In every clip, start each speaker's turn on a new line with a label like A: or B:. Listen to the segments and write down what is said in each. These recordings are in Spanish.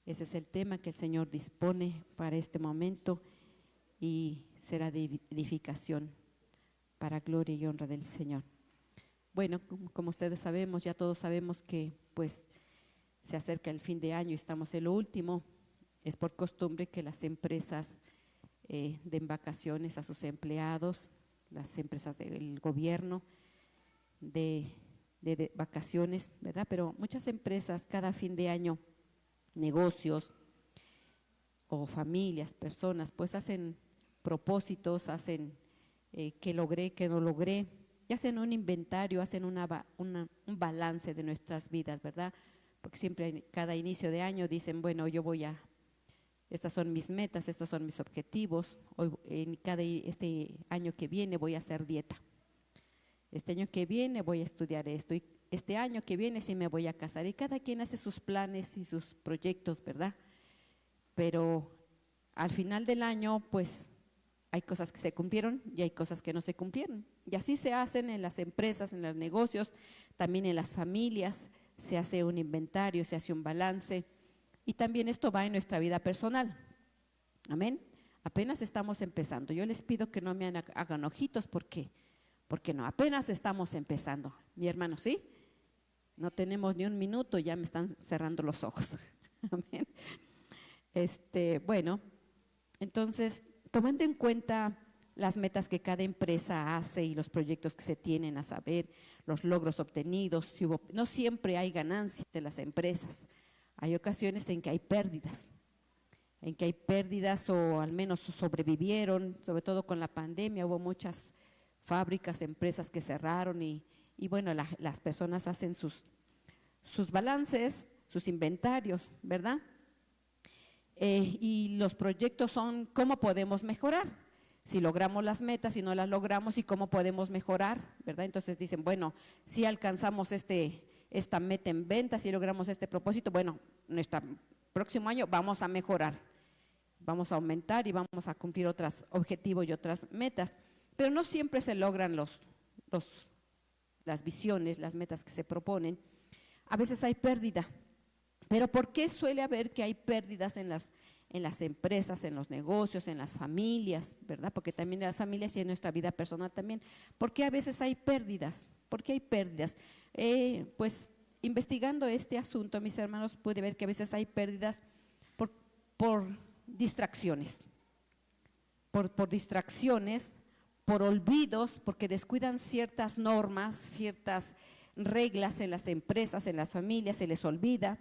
A: Ese es el tema que el Señor dispone para este momento y será de edificación para gloria y honra del Señor. Bueno, como ustedes sabemos, ya todos sabemos que pues se acerca el fin de año y estamos en lo último. Es por costumbre que las empresas den vacaciones a sus empleados, las empresas del gobierno de vacaciones, ¿verdad? Pero muchas empresas cada fin de año, negocios o familias, personas, pues hacen propósitos, hacen qué logré, qué no logré, y hacen un inventario, hacen un balance de nuestras vidas, ¿verdad? Porque siempre cada inicio de año dicen, bueno, estas son mis metas, estos son mis objetivos, hoy, este año que viene voy a hacer dieta, este año que viene voy a estudiar esto, y este año que viene sí me voy a casar, y cada quien hace sus planes y sus proyectos, ¿verdad? Pero al final del año, pues hay cosas que se cumplieron y hay cosas que no se cumplieron. Y así se hacen en las empresas, en los negocios, también en las familias, se hace un inventario, se hace un balance, y también esto va en nuestra vida personal. Amén. Apenas estamos empezando. Yo les pido que no me hagan ojitos porque no, apenas estamos empezando. Mi hermano, ¿sí? No tenemos ni un minuto, ya me están cerrando los ojos. Amén. Bueno, entonces, tomando en cuenta las metas que cada empresa hace y los proyectos que se tienen, a saber, los logros obtenidos, no siempre hay ganancias en las empresas. Hay ocasiones en que hay pérdidas, o al menos sobrevivieron, sobre todo con la pandemia, hubo muchas fábricas, empresas que cerraron y bueno, las personas hacen sus balances, sus inventarios, ¿verdad? Y los proyectos son cómo podemos mejorar, si logramos las metas, si no las logramos y cómo podemos mejorar, ¿verdad? Entonces dicen, bueno, si alcanzamos esta meta en ventas, si logramos este propósito, bueno, nuestro próximo año vamos a mejorar, vamos a aumentar y vamos a cumplir otros objetivos y otras metas, pero no siempre se logran las visiones, las metas que se proponen. A veces hay pérdida. Pero ¿por qué suele haber que hay pérdidas en las empresas, en los negocios, en las familias, ¿verdad? Porque también en las familias y en nuestra vida personal también. ¿Por qué a veces hay pérdidas? ¿Por qué hay pérdidas? Pues investigando este asunto, mis hermanos, pude ver que a veces hay pérdidas por distracciones, por distracciones, por olvidos, porque descuidan ciertas normas, ciertas reglas en las empresas, en las familias, se les olvida.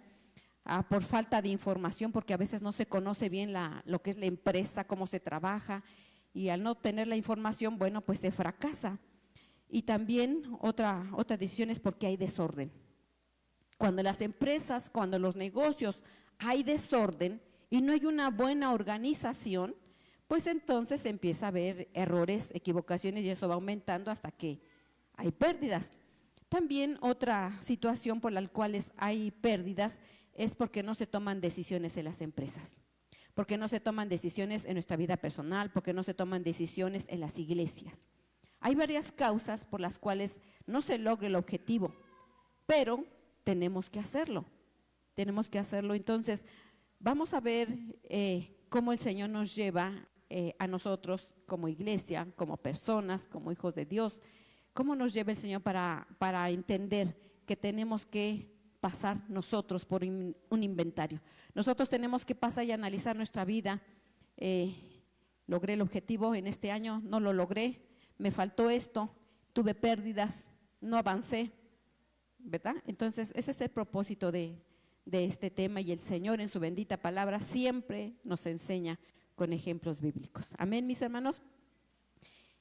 A: Por falta de información, porque a veces no se conoce bien lo que es la empresa, cómo se trabaja, y al no tener la información, bueno, pues se fracasa. Y también otra decisión es porque hay desorden. Cuando las empresas, cuando los negocios hay desorden y no hay una buena organización, pues entonces empieza a haber errores, equivocaciones, y eso va aumentando hasta que hay pérdidas. También otra situación por la cual hay pérdidas es porque no se toman decisiones en las empresas, porque no se toman decisiones en nuestra vida personal, porque no se toman decisiones en las iglesias. Hay varias causas por las cuales no se logra el objetivo, pero tenemos que hacerlo. Entonces, vamos a ver cómo el Señor nos lleva a nosotros como iglesia, como personas, como hijos de Dios, cómo nos lleva el Señor para entender que tenemos que pasar nosotros por un inventario. Nosotros tenemos que pasar y analizar nuestra vida. Logré el objetivo en este año, no lo logré, me faltó esto, tuve pérdidas, no avancé, ¿verdad? Entonces ese es el propósito de este tema, y el Señor en su bendita palabra siempre nos enseña con ejemplos bíblicos. Amén, mis hermanos.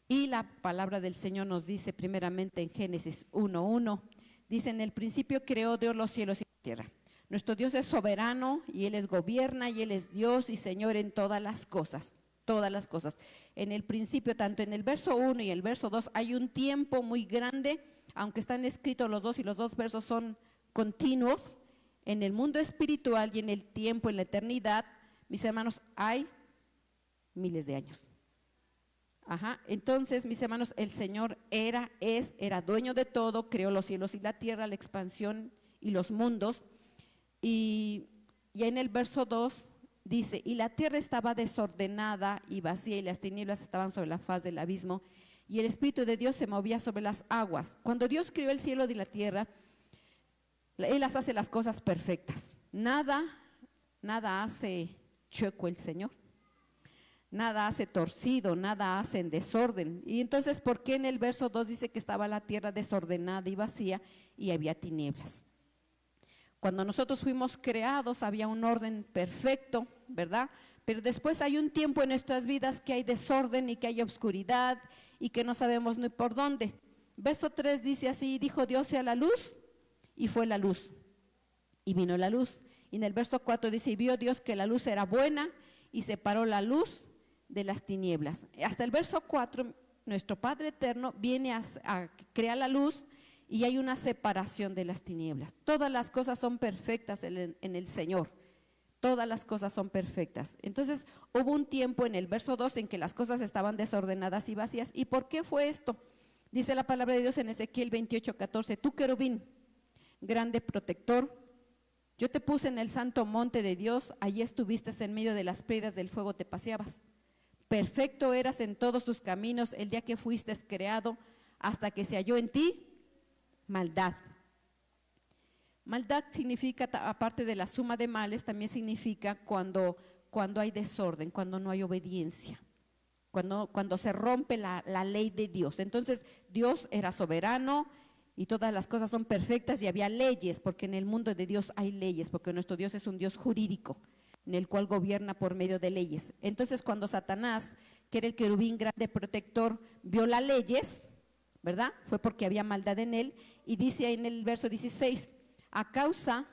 A: Y la palabra del Señor nos dice primeramente en Génesis 1:1, dice: en el principio creó Dios los cielos y la tierra. Nuestro Dios es soberano y Él gobierna, y Él es Dios y Señor en todas las cosas, todas las cosas. En el principio, tanto en el verso 1 y el verso 2, hay un tiempo muy grande, aunque están escritos los dos y los dos versos son continuos. En el mundo espiritual y en el tiempo, en la eternidad, mis hermanos, hay miles de años. Entonces, mis hermanos, el Señor era dueño de todo, creó los cielos y la tierra, la expansión y los mundos, y Y en el verso 2 dice, y la tierra estaba desordenada y vacía, y las tinieblas estaban sobre la faz del abismo, y el Espíritu de Dios se movía sobre las aguas. Cuando Dios creó el cielo y la tierra, Él las hace las cosas perfectas. Nada hace chueco el Señor. Nada hace torcido, nada hace en desorden. Y entonces, ¿por qué en el verso 2 dice que estaba la tierra desordenada y vacía y había tinieblas? Cuando nosotros fuimos creados había un orden perfecto, ¿verdad? Pero después hay un tiempo en nuestras vidas que hay desorden y que hay obscuridad y que no sabemos ni por dónde. Verso 3 dice así, dijo Dios sea la luz, y fue la luz, y vino la luz. Y en el verso 4 dice, y vio Dios que la luz era buena, y separó la luz de las tinieblas. Hasta el verso 4, nuestro Padre Eterno viene a crear la luz, y hay una separación de las tinieblas. Todas las cosas son perfectas en el Señor. Todas las cosas son perfectas. Entonces hubo un tiempo en el verso 2 en que las cosas estaban desordenadas y vacías. ¿Y por qué fue esto? Dice la palabra de Dios en Ezequiel 28:14, tú querubín, grande protector, yo te puse en el santo monte de Dios, allí estuviste en medio de las piedras del fuego, te paseabas. Perfecto eras en todos tus caminos el día que fuiste creado, hasta que se halló en ti maldad. Maldad significa, aparte de la suma de males, también significa cuando hay desorden, cuando no hay obediencia, cuando se rompe la ley de Dios. Entonces Dios era soberano y todas las cosas son perfectas y había leyes, porque en el mundo de Dios hay leyes, porque nuestro Dios es un Dios jurídico, en el cual gobierna por medio de leyes. Entonces cuando Satanás, que era el querubín grande protector, vio las leyes, ¿verdad? Fue porque había maldad en él, y dice en el verso 16, a causa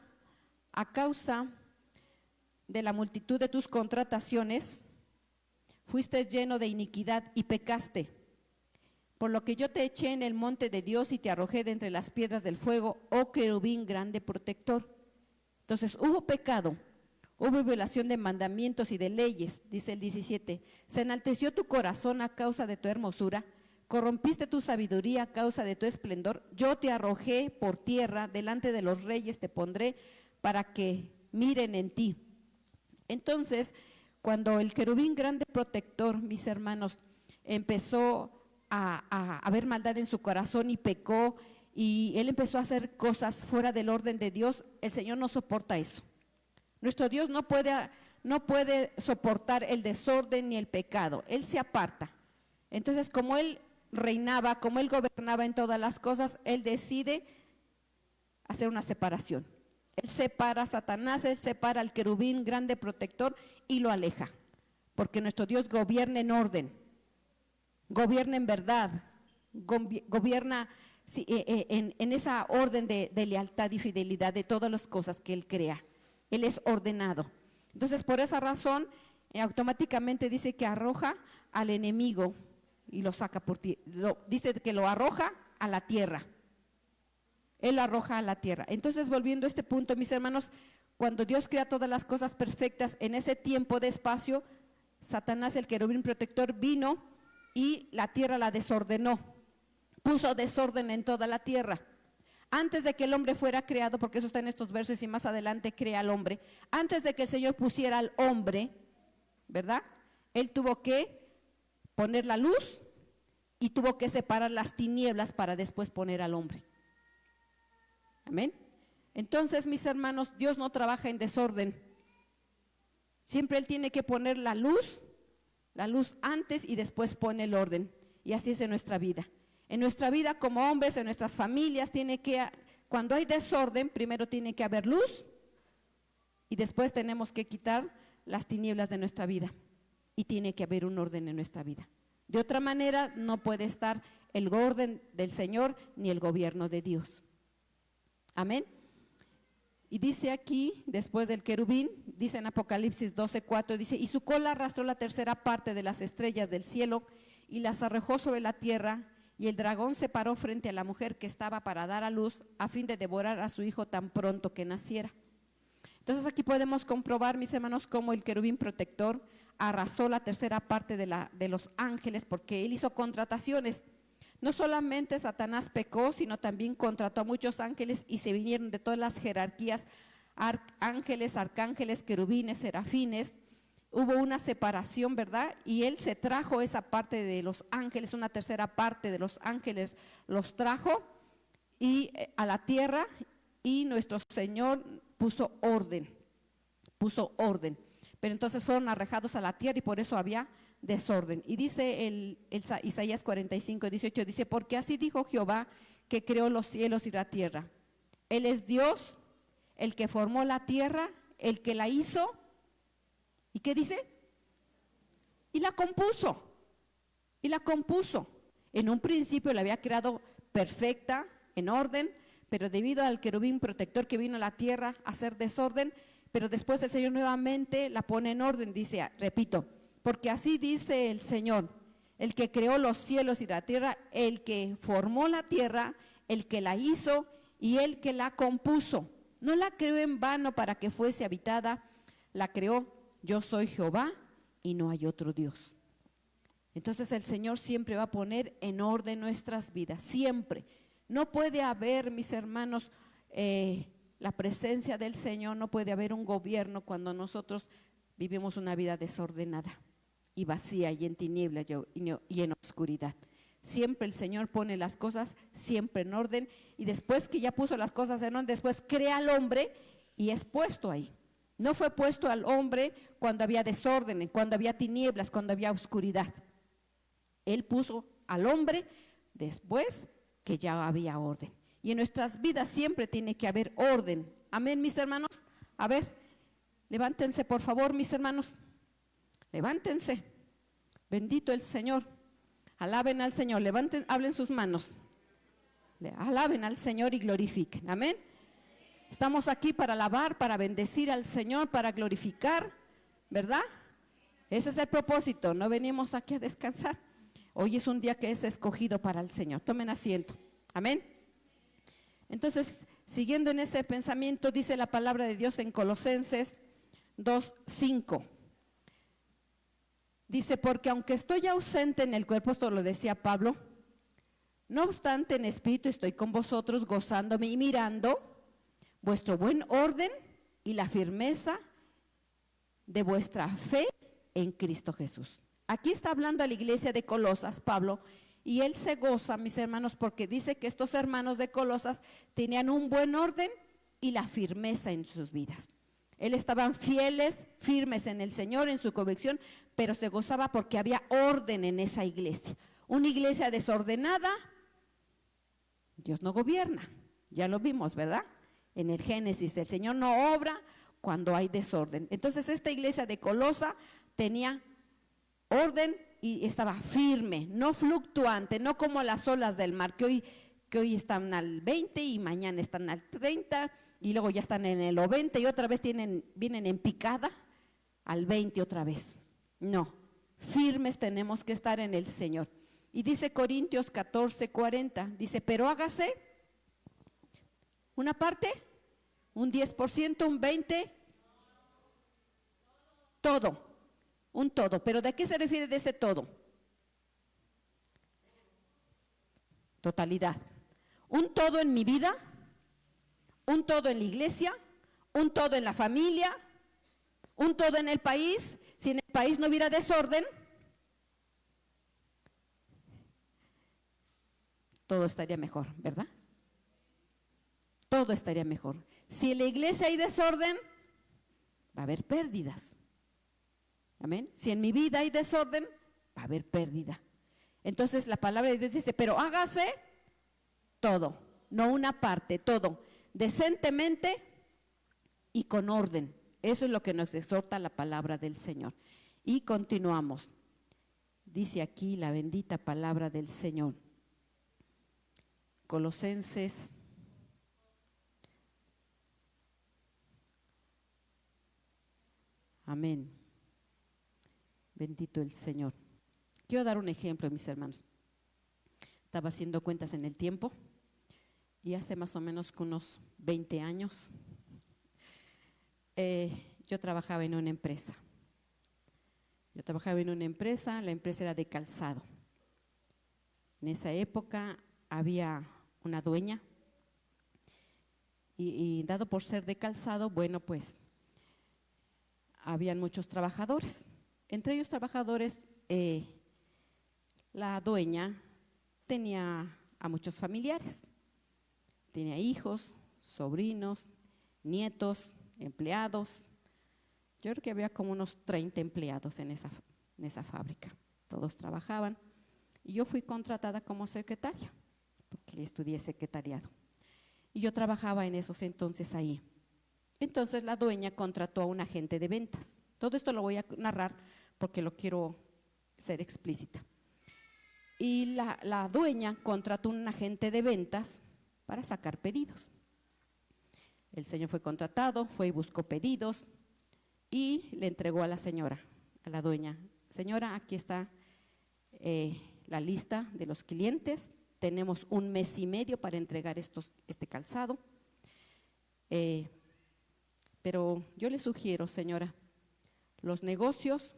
A: de la multitud de tus contrataciones, fuiste lleno de iniquidad y pecaste, por lo que yo te eché en el monte de Dios y te arrojé de entre las piedras del fuego, oh querubín grande protector. Entonces hubo pecado, hubo violación de mandamientos y de leyes, dice el 17, se enalteció tu corazón a causa de tu hermosura, corrompiste tu sabiduría a causa de tu esplendor, yo te arrojé por tierra, delante de los reyes te pondré para que miren en ti. Entonces, cuando el querubín grande protector, mis hermanos, empezó a ver maldad en su corazón y pecó, y él empezó a hacer cosas fuera del orden de Dios, el Señor no soporta eso. Nuestro Dios no puede soportar el desorden ni el pecado, Él se aparta. Entonces, como Él reinaba, como Él gobernaba en todas las cosas, Él decide hacer una separación. Él separa a Satanás, Él separa al querubín grande protector y lo aleja, porque nuestro Dios gobierna en orden, gobierna en verdad, gobierna en esa orden de lealtad y fidelidad de todas las cosas que Él crea. Él es ordenado. Entonces, por esa razón, automáticamente dice que arroja al enemigo y lo saca por ti. Dice que lo arroja a la tierra. Él lo arroja a la tierra. Entonces, volviendo a este punto, mis hermanos, cuando Dios crea todas las cosas perfectas, en ese tiempo de espacio, Satanás, el querubín protector, vino y la tierra la desordenó. Puso desorden en toda la tierra. Antes de que el hombre fuera creado, porque eso está en estos versos y más adelante crea al hombre, antes de que el Señor pusiera al hombre, ¿verdad? Él tuvo que poner la luz y tuvo que separar las tinieblas para después poner al hombre. Amén. Entonces, mis hermanos, Dios no trabaja en desorden. Siempre Él tiene que poner la luz antes y después pone el orden. Y así es en nuestra vida. En nuestra vida como hombres, en nuestras familias, cuando hay desorden, primero tiene que haber luz y después tenemos que quitar las tinieblas de nuestra vida y tiene que haber un orden en nuestra vida. De otra manera no puede estar el orden del Señor ni el gobierno de Dios. Amén. Y dice aquí, después del querubín, dice en Apocalipsis 12:4, dice, y su cola arrastró la tercera parte de las estrellas del cielo y las arrojó sobre la tierra. Y el dragón se paró frente a la mujer que estaba para dar a luz, a fin de devorar a su hijo tan pronto que naciera. Entonces aquí podemos comprobar, mis hermanos, cómo el querubín protector arrasó la tercera parte de los ángeles, porque él hizo contrataciones. No solamente Satanás pecó, sino también contrató a muchos ángeles y se vinieron de todas las jerarquías ángeles, arcángeles, querubines, serafines. Hubo una separación, ¿verdad? Y Él se trajo esa parte de los ángeles, una tercera parte de los ángeles los trajo y a la tierra, y nuestro Señor puso orden. Pero entonces fueron arrojados a la tierra y por eso había desorden. Y dice Isaías 45:18, dice, porque así dijo Jehová, que creó los cielos y la tierra. Él es Dios, el que formó la tierra, el que la hizo. ¿Y qué dice? Y la compuso. En un principio la había creado perfecta, en orden, pero debido al querubín protector que vino a la tierra a hacer desorden, pero después el Señor nuevamente la pone en orden, dice, repito, porque así dice el Señor, el que creó los cielos y la tierra, el que formó la tierra, el que la hizo y el que la compuso. No la creó en vano para que fuese habitada, la creó. Yo soy Jehová y no hay otro Dios. Entonces el Señor siempre va a poner en orden nuestras vidas, siempre. No puede haber, mis hermanos, la presencia del Señor, no puede haber un gobierno cuando nosotros vivimos una vida desordenada y vacía y en tinieblas y en oscuridad. Siempre el Señor pone las cosas siempre en orden, y después que ya puso las cosas en orden, después crea al hombre y es puesto ahí. No fue puesto al hombre cuando había desorden, cuando había tinieblas, cuando había oscuridad. Él puso al hombre después que ya había orden. Y en nuestras vidas siempre tiene que haber orden. Amén, mis hermanos. A ver, levántense por favor, mis hermanos. Levántense. Bendito el Señor. Alaben al Señor. Levanten, hablen sus manos. Alaben al Señor y glorifiquen. Amén. Estamos aquí para alabar, para bendecir al Señor, para glorificar, ¿verdad? Ese es el propósito, no venimos aquí a descansar. Hoy es un día que es escogido para el Señor. Tomen asiento, amén. Entonces, siguiendo en ese pensamiento, dice la palabra de Dios en Colosenses 2:5. Dice, porque aunque estoy ausente en el cuerpo, esto lo decía Pablo, no obstante en espíritu estoy con vosotros, gozándome y mirando vuestro buen orden y la firmeza de vuestra fe en Cristo Jesús. Aquí está hablando a la iglesia de Colosas, Pablo, y él se goza, mis hermanos, porque dice que estos hermanos de Colosas tenían un buen orden y la firmeza en sus vidas. Él estaban fieles, firmes en el Señor, en su convicción, pero se gozaba porque había orden en esa iglesia. Una iglesia desordenada, Dios no gobierna, ya lo vimos, ¿verdad? En el Génesis, el Señor no obra cuando hay desorden. Entonces esta iglesia de Colosa tenía orden y estaba firme, no fluctuante, no como las olas del mar, que hoy están al 20 y mañana están al 30 y luego ya están en el 90 y otra vez vienen en picada al 20 otra vez. No, firmes tenemos que estar en el Señor. Y dice Corintios 14:40, dice, pero hágase una parte, un 10%, un 20%, todo, un todo. ¿Pero de qué se refiere de ese todo? Totalidad. Un todo en mi vida, un todo en la iglesia, un todo en la familia, un todo en el país. Si en el país no hubiera desorden, todo estaría mejor, ¿verdad? Todo estaría mejor. Si en la iglesia hay desorden, va a haber pérdidas. Amén. Si en mi vida hay desorden, va a haber pérdida. Entonces la palabra de Dios dice, pero hágase todo, no una parte, todo, decentemente y con orden. Eso es lo que nos exhorta la palabra del Señor. Y continuamos. Dice aquí la bendita palabra del Señor. Colosenses amén. Bendito el Señor. Quiero dar un ejemplo, mis hermanos. Estaba haciendo cuentas en el tiempo y hace más o menos unos 20 años yo trabajaba en una empresa. La empresa era de calzado. En esa época había una dueña y dado por ser de calzado, bueno, pues habían muchos trabajadores. Entre ellos trabajadores, la dueña tenía a muchos familiares, tenía hijos, sobrinos, nietos, empleados. Yo creo que había como unos 30 empleados en esa fábrica, todos trabajaban. Y yo fui contratada como secretaria, porque estudié secretariado. Y yo trabajaba en esos entonces ahí. Entonces la dueña contrató a un agente de ventas. Todo esto lo voy a narrar porque lo quiero ser explícita. Y la dueña contrató un agente de ventas para sacar pedidos. El señor fue contratado, fue y buscó pedidos y le entregó a la señora, a la dueña. Señora, aquí está la lista de los clientes. Tenemos 1 mes y medio para entregar este calzado. Pero yo le sugiero, señora, los negocios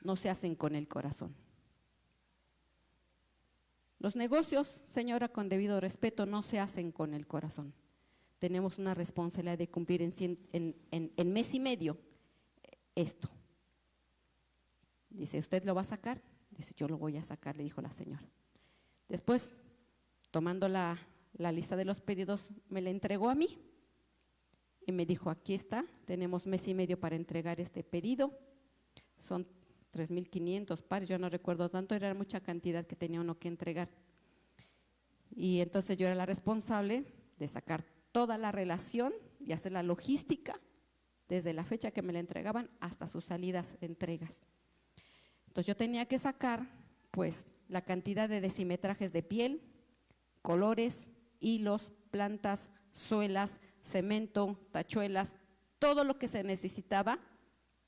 A: no se hacen con el corazón. Los negocios, señora, con debido respeto, no se hacen con el corazón. Tenemos una responsabilidad de cumplir en mes y medio esto. Dice, ¿usted lo va a sacar? Dice, yo lo voy a sacar, le dijo la señora. Después, tomando la lista de los pedidos, me la entregó a mí y me dijo, aquí está, tenemos mes y medio para entregar este pedido, son 3,500 pares, yo no recuerdo tanto, era mucha cantidad que tenía uno que entregar. Y entonces yo era la responsable de sacar toda la relación y hacer la logística desde la fecha que me la entregaban hasta sus salidas de entregas. Entonces yo tenía que sacar pues la cantidad de decimetrajes de piel, colores, hilos, plantas, suelas, cemento, tachuelas, todo lo que se necesitaba,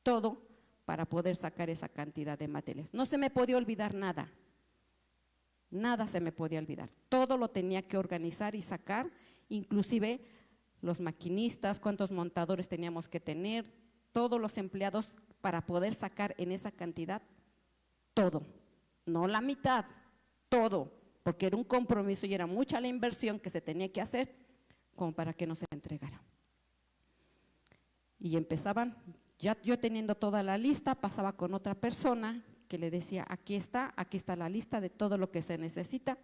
A: todo para poder sacar esa cantidad de materiales. No se me podía olvidar nada, nada se me podía olvidar, todo lo tenía que organizar y sacar, inclusive los maquinistas, cuántos montadores teníamos que tener, todos los empleados para poder sacar en esa cantidad todo, no la mitad, todo, porque era un compromiso y era mucha la inversión que se tenía que hacer como para que no se entregara. Y empezaban, ya yo teniendo toda la lista, pasaba con otra persona que le decía, aquí está la lista de todo lo que se necesita.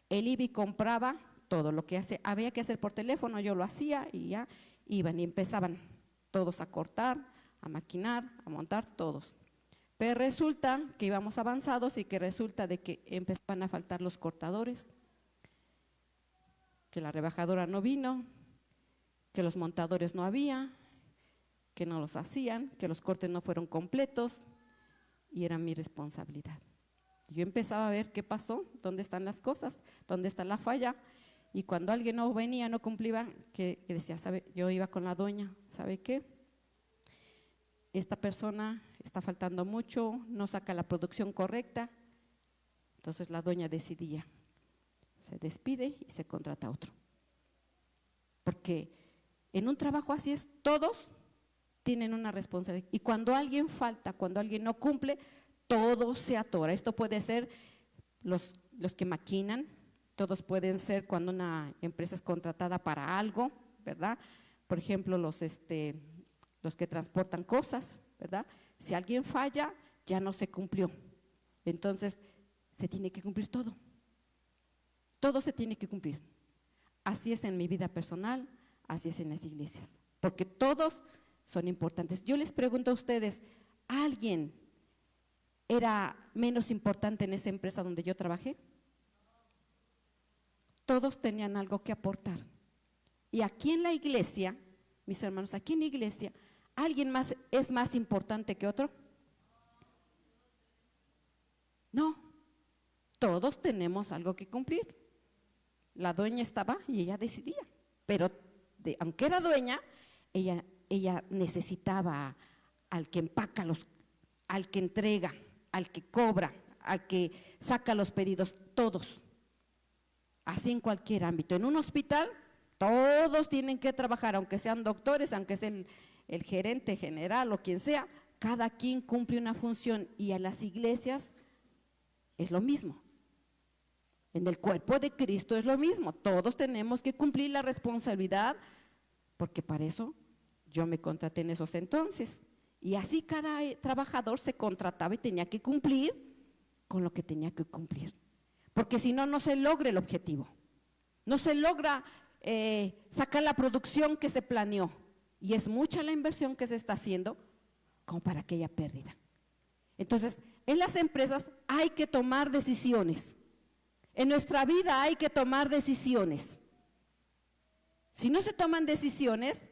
A: El IBI compraba todo lo que había que hacer por teléfono, yo lo hacía y ya iban y empezaban todos a cortar, a maquinar, a montar, todos. Pero resulta que íbamos avanzados y que resulta de que empezaban a faltar los cortadores, que la rebajadora no vino, que los montadores no había, que no los hacían, que los cortes no fueron completos y era mi responsabilidad. Yo empezaba a ver qué pasó, dónde están las cosas, dónde está la falla y cuando alguien no venía, no cumplía, que decía, ¿sabe? Yo iba con la dueña, ¿sabe qué? Esta persona está faltando mucho, no saca la producción correcta, entonces la dueña decidía, se despide y se contrata a otro. Porque en un trabajo así es, todos tienen una responsabilidad y cuando alguien falta, cuando alguien no cumple, todo se atora. Esto puede ser los que maquinan, todos pueden ser cuando una empresa es contratada para algo, ¿verdad? Por ejemplo, los que transportan cosas, ¿verdad? Si alguien falla, ya no se cumplió. Entonces, se tiene que cumplir todo. Todo se tiene que cumplir. Así es en mi vida personal, así es en las iglesias, porque todos son importantes. Yo les pregunto a ustedes, ¿alguien era menos importante en esa empresa donde yo trabajé? Todos tenían algo que aportar. Y aquí en la iglesia, mis hermanos, aquí en la iglesia, ¿alguien más es más importante que otro? No, todos tenemos algo que cumplir. La dueña estaba y ella decidía, pero aunque era dueña, ella necesitaba al que empaca, al que entrega, al que cobra, al que saca los pedidos, todos. Así en cualquier ámbito. En un hospital, todos tienen que trabajar, aunque sean doctores, aunque sea el gerente general o quien sea, cada quien cumple una función y a las iglesias es lo mismo. En el cuerpo de Cristo es lo mismo, todos tenemos que cumplir la responsabilidad, porque para eso yo me contraté en esos entonces. Y así cada trabajador se contrataba y tenía que cumplir con lo que tenía que cumplir. Porque si no, no se logra el objetivo. No se logra sacar la producción que se planeó. Y es mucha la inversión que se está haciendo como para que haya pérdida. Entonces, en las empresas hay que tomar decisiones. En nuestra vida hay que tomar decisiones. Si no se toman decisiones,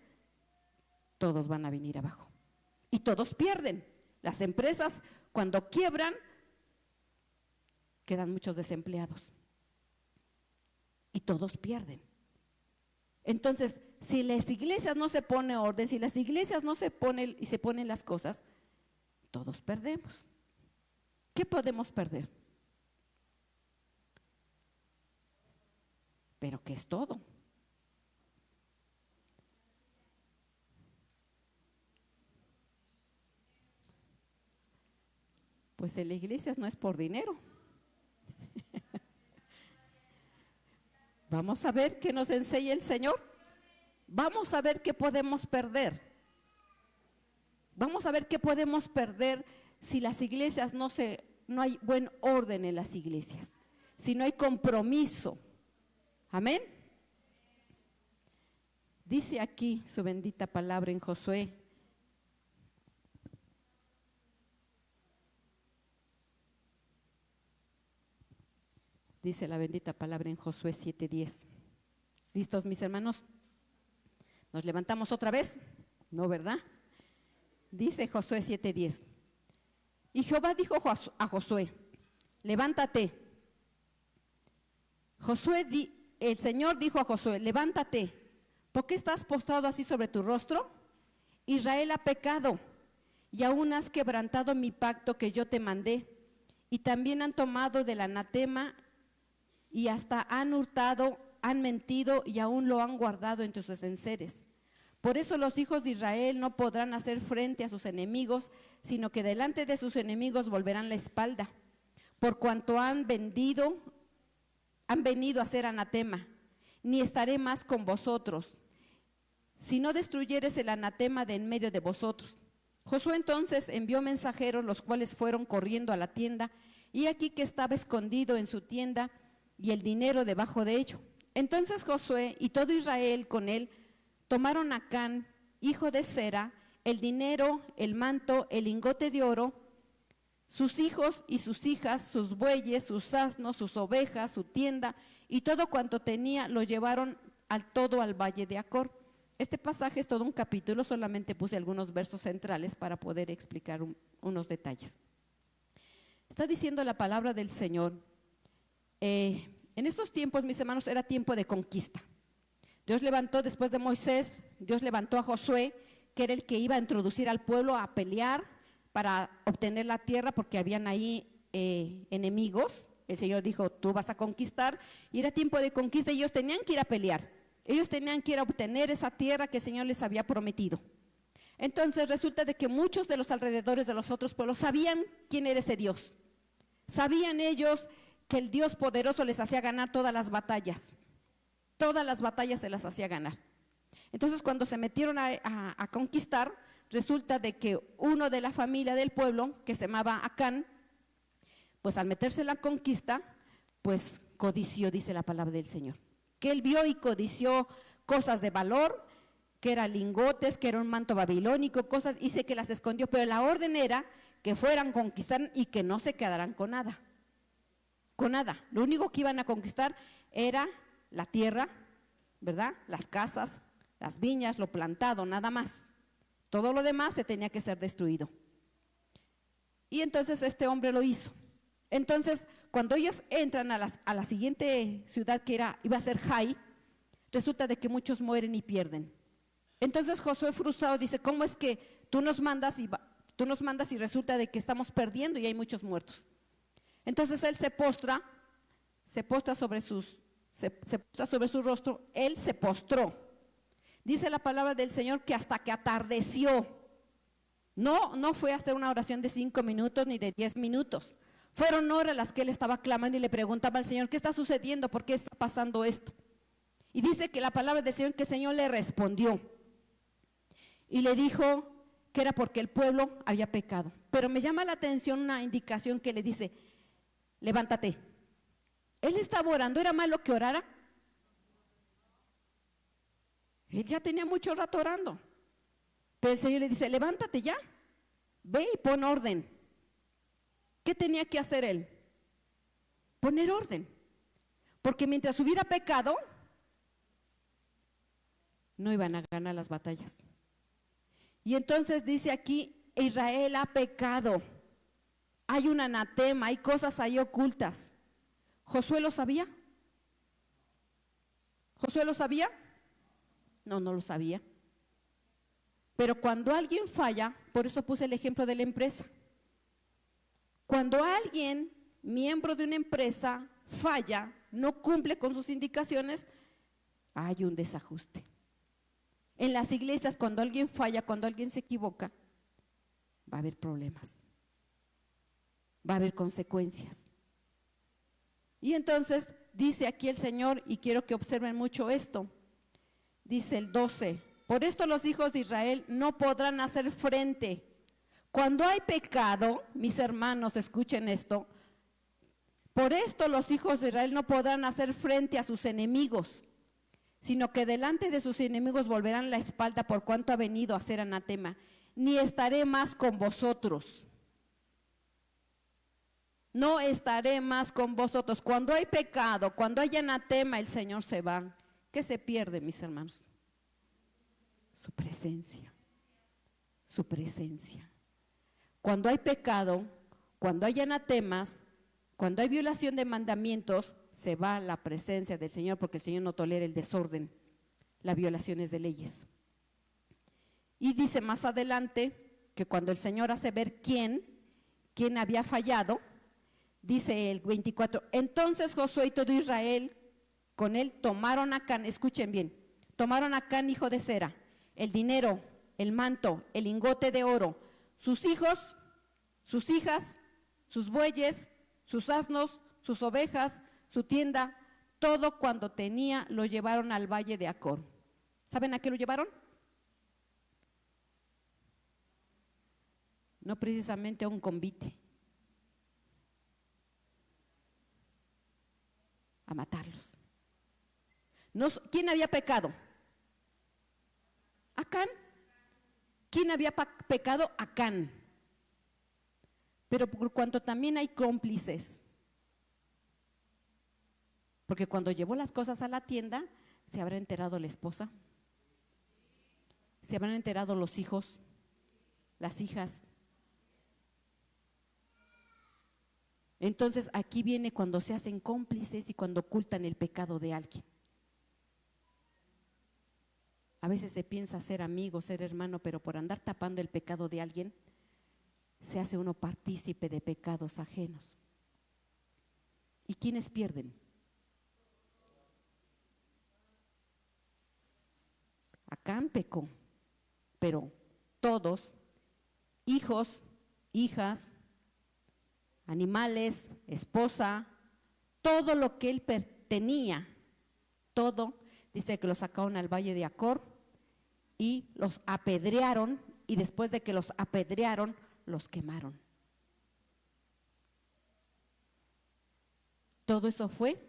A: todos van a venir abajo. Y todos pierden. Las empresas, cuando quiebran, quedan muchos desempleados. Y todos pierden. Entonces, si las iglesias no se pone orden, si las iglesias no se ponen y se ponen las cosas, todos perdemos. ¿Qué podemos perder? Pero ¿qué es todo? Pues en las iglesias no es por dinero. Vamos a ver qué nos enseña el Señor. Vamos a ver qué podemos perder. Vamos a ver qué podemos perder si las iglesias no hay buen orden en las iglesias, si no hay compromiso. Amén. Dice aquí su bendita palabra en Josué. Dice la bendita palabra en Josué 7:10. ¿Listos, mis hermanos? ¿Nos levantamos otra vez? No, ¿verdad? Dice Josué 7:10. Y Jehová dijo a Josué: levántate. El Señor dijo a Josué: levántate. ¿Por qué estás postrado así sobre tu rostro? Israel ha pecado y aún has quebrantado mi pacto que yo te mandé. Y también han tomado del anatema y hasta han hurtado, han mentido y aún lo han guardado entre sus enseres. Por eso los hijos de Israel no podrán hacer frente a sus enemigos, sino que delante de sus enemigos volverán la espalda, por cuanto han venido a ser anatema. Ni estaré más con vosotros, si no destruyeres el anatema de en medio de vosotros. Josué entonces envió mensajeros, los cuales fueron corriendo a la tienda, y aquí que estaba escondido en su tienda y el dinero debajo de ello. Entonces Josué y todo Israel con él tomaron a Acán, hijo de Zera, el dinero, el manto, el lingote de oro, sus hijos y sus hijas, sus bueyes, sus asnos, sus ovejas, su tienda y todo cuanto tenía, lo llevaron al valle de Acor. Este pasaje es todo un capítulo, solamente puse algunos versos centrales para poder explicar unos detalles. Está diciendo la palabra del Señor. En estos tiempos, mis hermanos, era tiempo de conquista. Dios levantó después de Moisés, Dios levantó a Josué, que era el que iba a introducir al pueblo a pelear para obtener la tierra, porque habían ahí enemigos. El Señor dijo: tú vas a conquistar, y era tiempo de conquista, y ellos tenían que ir a pelear. Ellos tenían que ir a obtener esa tierra que el Señor les había prometido. Entonces resulta de que muchos de los alrededores de los otros pueblos sabían quién era ese Dios. Sabían ellos que el Dios poderoso les hacía ganar todas las batallas. Todas las batallas se las hacía ganar. Entonces cuando se metieron a conquistar, resulta de que uno de la familia del pueblo, que se llamaba Acán, pues al meterse en la conquista, pues codició, dice la palabra del Señor, que él vio y codició cosas de valor, que eran lingotes, que era un manto babilónico, cosas, dice que las escondió, pero la orden era que fueran a conquistar y que no se quedaran con nada. Con nada. Lo único que iban a conquistar era la tierra, ¿verdad? Las casas, las viñas, lo plantado, nada más. Todo lo demás se tenía que ser destruido. Y entonces este hombre lo hizo. Entonces, cuando ellos entran a la siguiente ciudad, que iba a ser Jai, resulta de que muchos mueren y pierden. Entonces Josué, frustrado, dice: ¿cómo es que tú nos mandas y resulta de que estamos perdiendo y hay muchos muertos? Entonces él se postra sobre su rostro, él se postró. Dice la palabra del Señor que hasta que atardeció. No fue a hacer una oración de 5 minutos ni de 10 minutos. Fueron horas las que él estaba clamando y le preguntaba al Señor, ¿qué está sucediendo? ¿Por qué está pasando esto? Y dice que la palabra del Señor, que el Señor le respondió y le dijo que era porque el pueblo había pecado. Pero me llama la atención una indicación que le dice, levántate. Él estaba orando, ¿era malo que orara? Él ya tenía mucho rato orando. Pero el Señor le dice, levántate ya, ve y pon orden. ¿Qué tenía que hacer él? Poner orden. Porque mientras hubiera pecado, no iban a ganar las batallas. Y entonces dice aquí, Israel ha pecado. Hay un anatema, hay cosas ahí ocultas. ¿Josué lo sabía? ¿Josué lo sabía? No, no lo sabía. Pero cuando alguien falla, por eso puse el ejemplo de la empresa. Cuando alguien, miembro de una empresa, falla, no cumple con sus indicaciones, hay un desajuste. En las iglesias, cuando alguien falla, cuando alguien se equivoca, va a haber problemas, va a haber consecuencias. Y entonces dice aquí el Señor, y quiero que observen mucho esto, dice el 12, por esto los hijos de Israel no podrán hacer frente. Cuando hay pecado, mis hermanos, escuchen esto, por esto los hijos de Israel no podrán hacer frente a sus enemigos, sino que delante de sus enemigos volverán la espalda por cuanto ha venido a ser anatema. Ni estaré más con vosotros. No estaré más con vosotros. Cuando hay pecado, cuando hay anatema, el Señor se va. ¿Qué se pierde, mis hermanos? Su presencia. Su presencia. Cuando hay pecado, cuando hay anatemas, cuando hay violación de mandamientos, se va la presencia del Señor, porque el Señor no tolera el desorden, las violaciones de leyes. Y dice más adelante que cuando el Señor hace ver quién había fallado, dice el 24, entonces Josué y todo Israel con él tomaron a Acán, escuchen bien, tomaron a Acán hijo de Zera, el dinero, el manto, el lingote de oro, sus hijos, sus hijas, sus bueyes, sus asnos, sus ovejas, su tienda, todo cuando tenía lo llevaron al valle de Acor. ¿Saben a qué lo llevaron? No precisamente a un convite, a matarlos. No, ¿quién había pecado? Acán. ¿Quién había pecado? Acán. Pero por cuanto también hay cómplices, porque cuando llevó las cosas a la tienda, se habrá enterado la esposa, se habrán enterado los hijos, las hijas. Entonces aquí viene cuando se hacen cómplices y cuando ocultan el pecado de alguien. A veces se piensa ser amigo, ser hermano, pero por andar tapando el pecado de alguien, se hace uno partícipe de pecados ajenos. ¿Y quiénes pierden? Acán pecó, pero todos, hijos, hijas, animales, esposa, todo lo que él tenía, todo, dice que lo sacaron al valle de Acor y los apedrearon, y después de que los apedrearon, los quemaron. Todo eso fue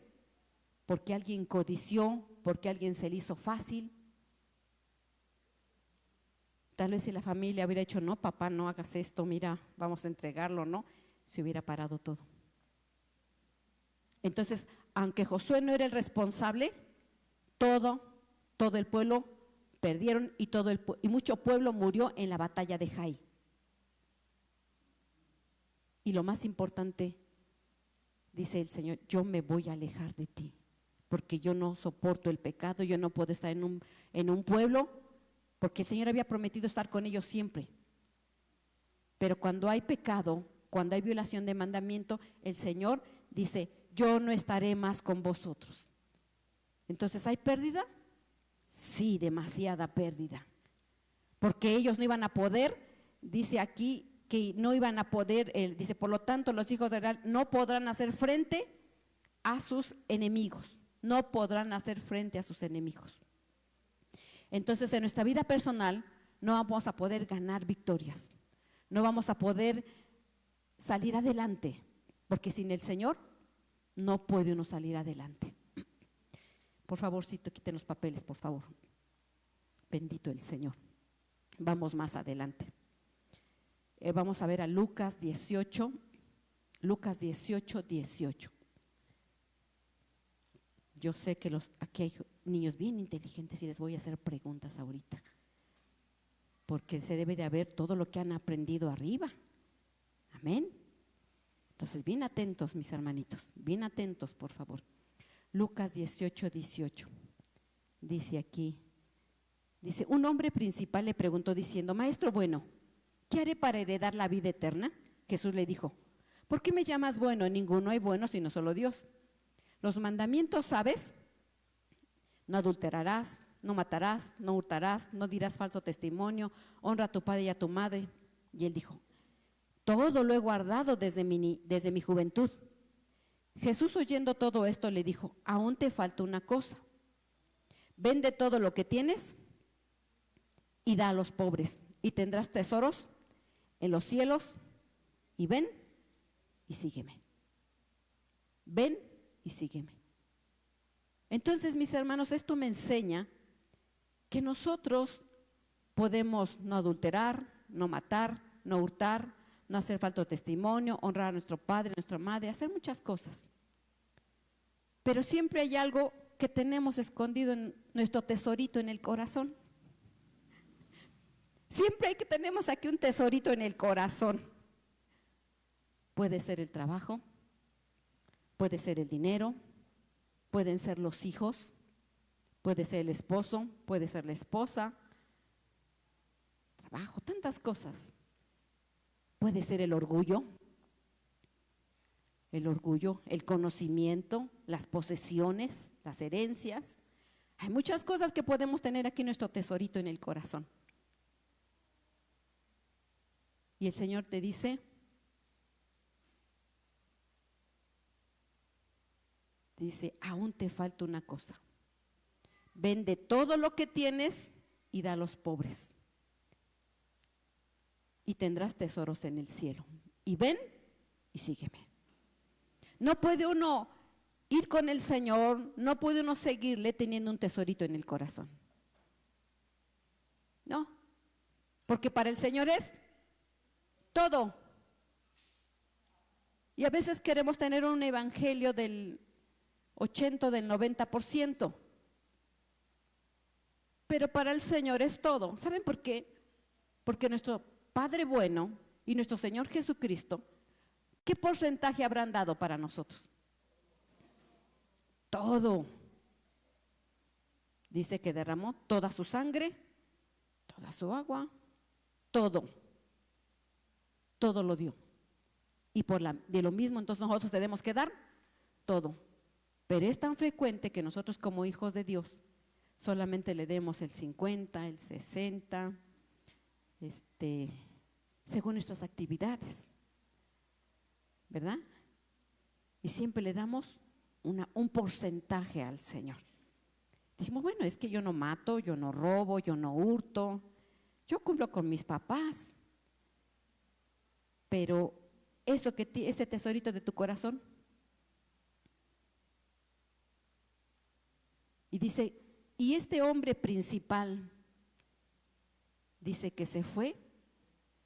A: porque alguien codició, porque alguien se le hizo fácil. Tal vez si la familia hubiera dicho, no, papá, no hagas esto, mira, vamos a entregarlo, ¿no? Se hubiera parado todo. Entonces, aunque Josué no era el responsable, todo el pueblo perdieron y mucho pueblo murió en la batalla de Jai. Y lo más importante, dice el Señor, yo me voy a alejar de ti, porque yo no soporto el pecado, yo no puedo estar en un pueblo, porque el Señor había prometido estar con ellos siempre. Pero cuando hay pecado, cuando hay violación de mandamiento, el Señor dice, yo no estaré más con vosotros. Entonces, ¿hay pérdida? Sí, demasiada pérdida. Porque ellos no iban a poder, dice aquí, que no iban a poder, dice, por lo tanto los hijos de Israel no podrán hacer frente a sus enemigos, no podrán hacer frente a sus enemigos. Entonces en nuestra vida personal no vamos a poder ganar victorias, no vamos a poder salir adelante, porque sin el Señor no puede uno salir adelante. Por favorcito, quiten los papeles, por favor. Bendito el Señor. Vamos más adelante. Vamos a ver a Lucas 18, 18. Yo sé que aquí hay niños bien inteligentes y les voy a hacer preguntas ahorita, porque se debe de haber todo lo que han aprendido arriba. Amén. Entonces, bien atentos, mis hermanitos, bien atentos, por favor. Lucas 18. Dice aquí, dice, un hombre principal le preguntó diciendo, maestro bueno, ¿qué haré para heredar la vida eterna? Jesús le dijo, ¿por qué me llamas bueno? Ninguno hay bueno sino solo Dios. Los mandamientos, ¿sabes? No adulterarás, no matarás, no hurtarás, no dirás falso testimonio, honra a tu padre y a tu madre. Y él dijo, todo lo he guardado desde mi juventud. Jesús, oyendo todo esto, le dijo, aún te falta una cosa. Vende todo lo que tienes y da a los pobres, y tendrás tesoros en los cielos, y ven y sígueme. Ven y sígueme. Entonces, mis hermanos, esto me enseña que nosotros podemos no adulterar, no matar, no hurtar, no hacer falso testimonio, honrar a nuestro padre, a nuestra madre, hacer muchas cosas. Pero siempre hay algo que tenemos escondido en nuestro tesorito en el corazón. Siempre hay que tenemos aquí un tesorito en el corazón. Puede ser el trabajo, puede ser el dinero, pueden ser los hijos, puede ser el esposo, puede ser la esposa, trabajo, tantas cosas. Puede ser el orgullo, el conocimiento, las posesiones, las herencias. Hay muchas cosas que podemos tener aquí en nuestro tesorito en el corazón. Y el Señor te dice, aún te falta una cosa. Vende todo lo que tienes y da a los pobres, y tendrás tesoros en el cielo. Y ven y sígueme. No puede uno ir con el Señor, no puede uno seguirle teniendo un tesorito en el corazón. No, porque para el Señor es todo. Y a veces queremos tener un evangelio del 80 o del 90%. Pero para el Señor es todo. ¿Saben por qué? Porque nuestro Padre bueno y nuestro Señor Jesucristo, ¿qué porcentaje habrán dado para nosotros? Todo. Dice que derramó toda su sangre, toda su agua, todo. Todo lo dio. Y de lo mismo entonces nosotros tenemos que dar todo. Pero es tan frecuente que nosotros como hijos de Dios solamente le demos el 50, el 60, según nuestras actividades, ¿verdad? Y siempre le damos un porcentaje al Señor. Decimos, bueno, es que yo no mato, yo no robo, yo no hurto, yo cumplo con mis papás. Pero ese tesorito de tu corazón, y dice, y este hombre principal, dice que se fue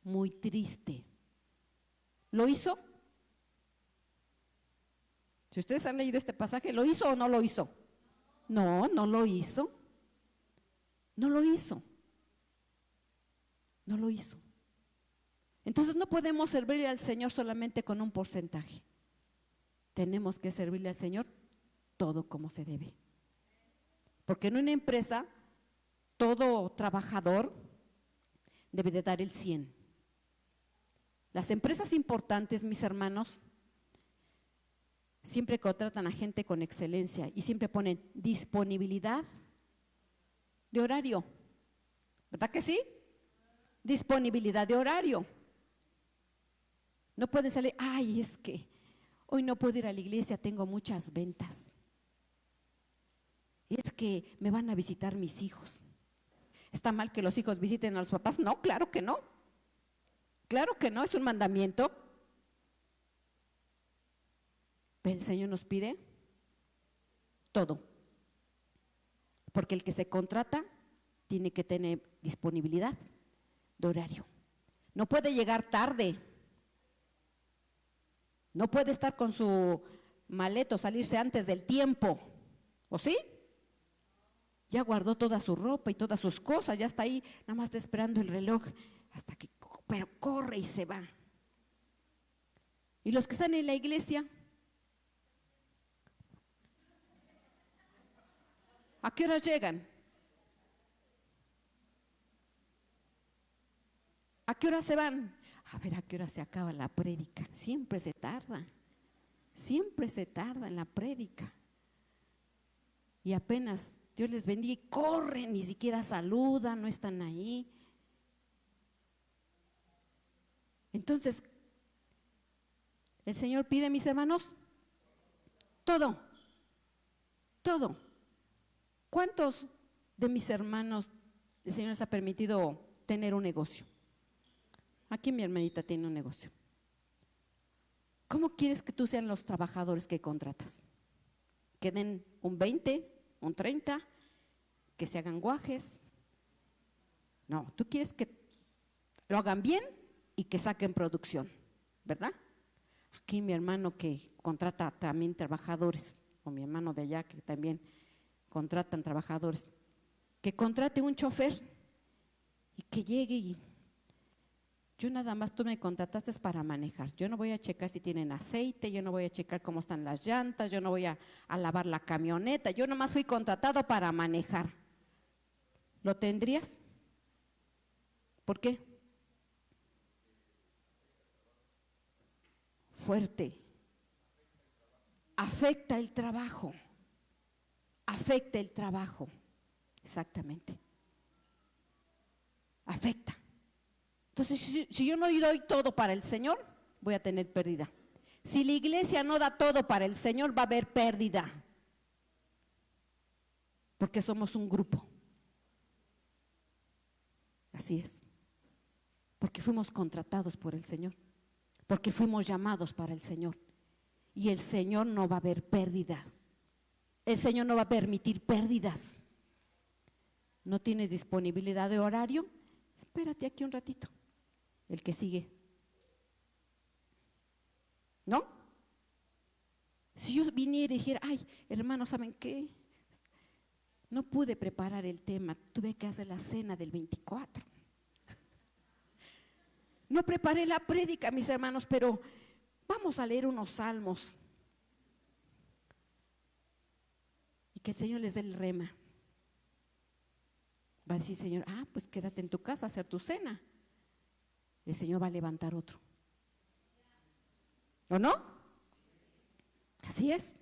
A: muy triste. ¿Lo hizo? Si ustedes han leído este pasaje, ¿lo hizo o no lo hizo? No, no lo hizo. No lo hizo. No lo hizo. Entonces no podemos servirle al Señor solamente con un porcentaje. Tenemos que servirle al Señor todo como se debe. Porque en una empresa, todo trabajador debe de dar el 100. Las empresas importantes, mis hermanos, siempre contratan a gente con excelencia y siempre ponen disponibilidad de horario. ¿Verdad que sí? Disponibilidad de horario. No pueden salir, ay, es que hoy no puedo ir a la iglesia, tengo muchas ventas. Es que me van a visitar mis hijos. ¿Está mal que los hijos visiten a los papás? No, claro que no. Claro que no, es un mandamiento. Pero el Señor nos pide todo. Porque el que se contrata tiene que tener disponibilidad de horario. No puede llegar tarde. No puede estar con su maleta o salirse antes del tiempo. ¿O sí? Ya guardó toda su ropa y todas sus cosas, ya está ahí, nada más está esperando el reloj hasta que, pero corre y se va. Y los que están en la iglesia, ¿a qué horas llegan? ¿A qué hora se van? A ver, ¿a qué hora se acaba la prédica? Siempre se tarda en la prédica. Y apenas Dios les bendiga y corren, ni siquiera saludan, no están ahí. Entonces, el Señor pide, mis hermanos, todo. ¿Cuántos de mis hermanos el Señor les ha permitido tener un negocio? Aquí mi hermanita tiene un negocio. ¿Cómo quieres que tú sean los trabajadores que contratas? ¿Que den un 20, un 30, que se hagan guajes? No, tú quieres que lo hagan bien y que saquen producción, ¿verdad? Aquí mi hermano que contrata también trabajadores, o mi hermano de allá que también contratan trabajadores, que contrate un chofer y que llegue y yo nada más, tú me contrataste para manejar, yo no voy a checar si tienen aceite, yo no voy a checar cómo están las llantas, yo no voy a lavar la camioneta, yo nomás fui contratado para manejar. ¿Lo tendrías? ¿Por qué? Fuerte. Afecta el trabajo. Exactamente. Afecta. Entonces, si yo no doy todo para el Señor, voy a tener pérdida. Si la iglesia no da todo para el Señor, va a haber pérdida. Porque somos un grupo. Así es. Porque fuimos contratados por el Señor. Porque fuimos llamados para el Señor. Y el Señor no va a haber pérdida. El Señor no va a permitir pérdidas. ¿No tienes disponibilidad de horario? Espérate aquí un ratito. El que sigue. ¿No? Si yo viniera y dijera, ay, hermano, ¿saben qué? No pude preparar el tema, tuve que hacer la cena del 24. No preparé la prédica, mis hermanos, pero vamos a leer unos salmos. Y que el Señor les dé el rema. Va a decir, Señor, pues quédate en tu casa a hacer tu cena. El Señor va a levantar otro. ¿O no? Así es.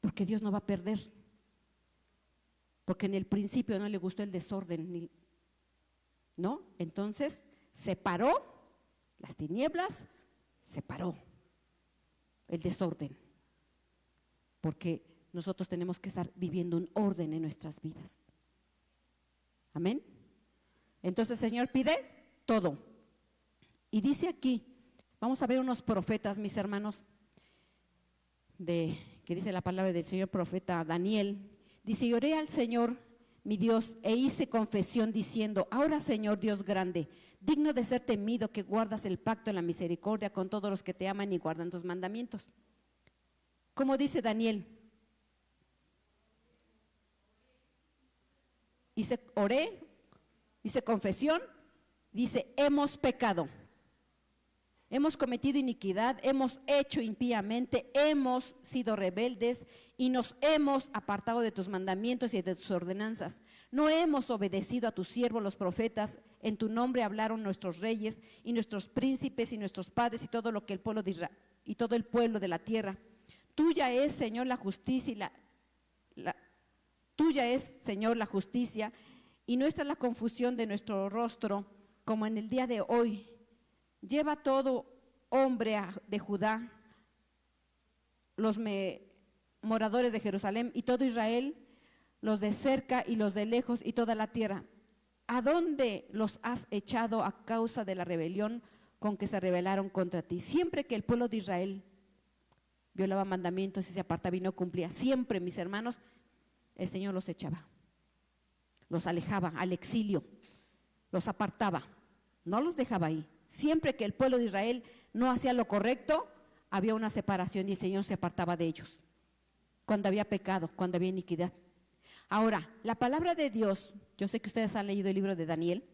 A: Porque Dios no va a perder. Porque en el principio no le gustó el desorden, ¿no? Entonces separó las tinieblas, separó el desorden. Porque nosotros tenemos que estar viviendo un orden en nuestras vidas. Amén. Entonces el Señor pide todo. Y dice aquí, vamos a ver unos profetas, mis hermanos, que dice la palabra del Señor profeta Daniel. Dice, y oré al Señor mi Dios e hice confesión diciendo, ahora Señor Dios grande, digno de ser temido, que guardas el pacto en la misericordia con todos los que te aman y guardan tus mandamientos. ¿Cómo dice Daniel? Oré, hice confesión, dice, hemos pecado, hemos cometido iniquidad, hemos hecho impíamente, hemos sido rebeldes y nos hemos apartado de tus mandamientos y de tus ordenanzas. No hemos obedecido a tus siervos los profetas, en tu nombre hablaron nuestros reyes y nuestros príncipes y nuestros padres y todo lo que el pueblo de Israel y todo el pueblo de la tierra. Tuya es, Señor, la justicia tuya es, Señor, la justicia y nuestra la confusión de nuestro rostro, como en el día de hoy. Lleva todo hombre de Judá, los moradores de Jerusalén y todo Israel, los de cerca y los de lejos y toda la tierra, ¿a dónde los has echado a causa de la rebelión con que se rebelaron contra ti? Siempre que el pueblo de Israel violaba mandamientos y se apartaba y no cumplía, siempre, mis hermanos, el Señor los echaba, los alejaba al exilio, los apartaba, no los dejaba ahí. Siempre que el pueblo de Israel no hacía lo correcto, había una separación y el Señor se apartaba de ellos. Cuando había pecado, cuando había iniquidad. Ahora, la palabra de Dios, yo sé que ustedes han leído el libro de Daniel.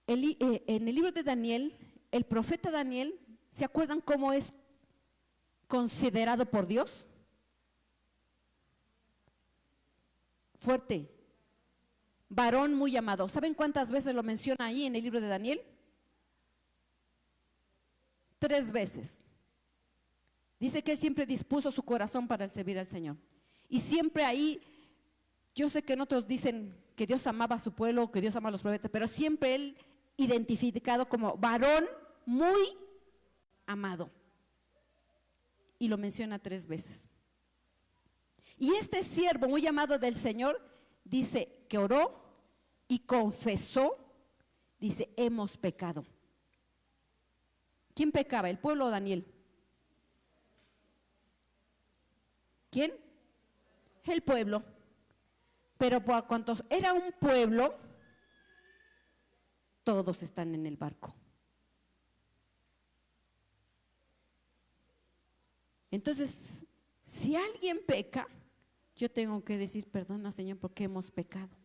A: En el libro de Daniel, el profeta Daniel, ¿se acuerdan cómo es considerado por Dios? Fuerte. Varón muy amado. ¿Saben cuántas veces lo menciona ahí en el libro de Daniel? 3 veces. Dice que él siempre dispuso su corazón para servir al Señor. Y siempre ahí, yo sé que en otros dicen que Dios amaba a su pueblo, que Dios ama a los profetas, pero siempre él identificado como varón muy amado. Y lo menciona 3 veces. Y este siervo muy amado del Señor dice que oró y confesó, dice, hemos pecado. ¿Quién pecaba? ¿El pueblo o Daniel? ¿Quién? El pueblo. Pero por cuanto era un pueblo, todos están en el barco. Entonces, si alguien peca, yo tengo que decir, perdona, Señor, porque hemos pecado.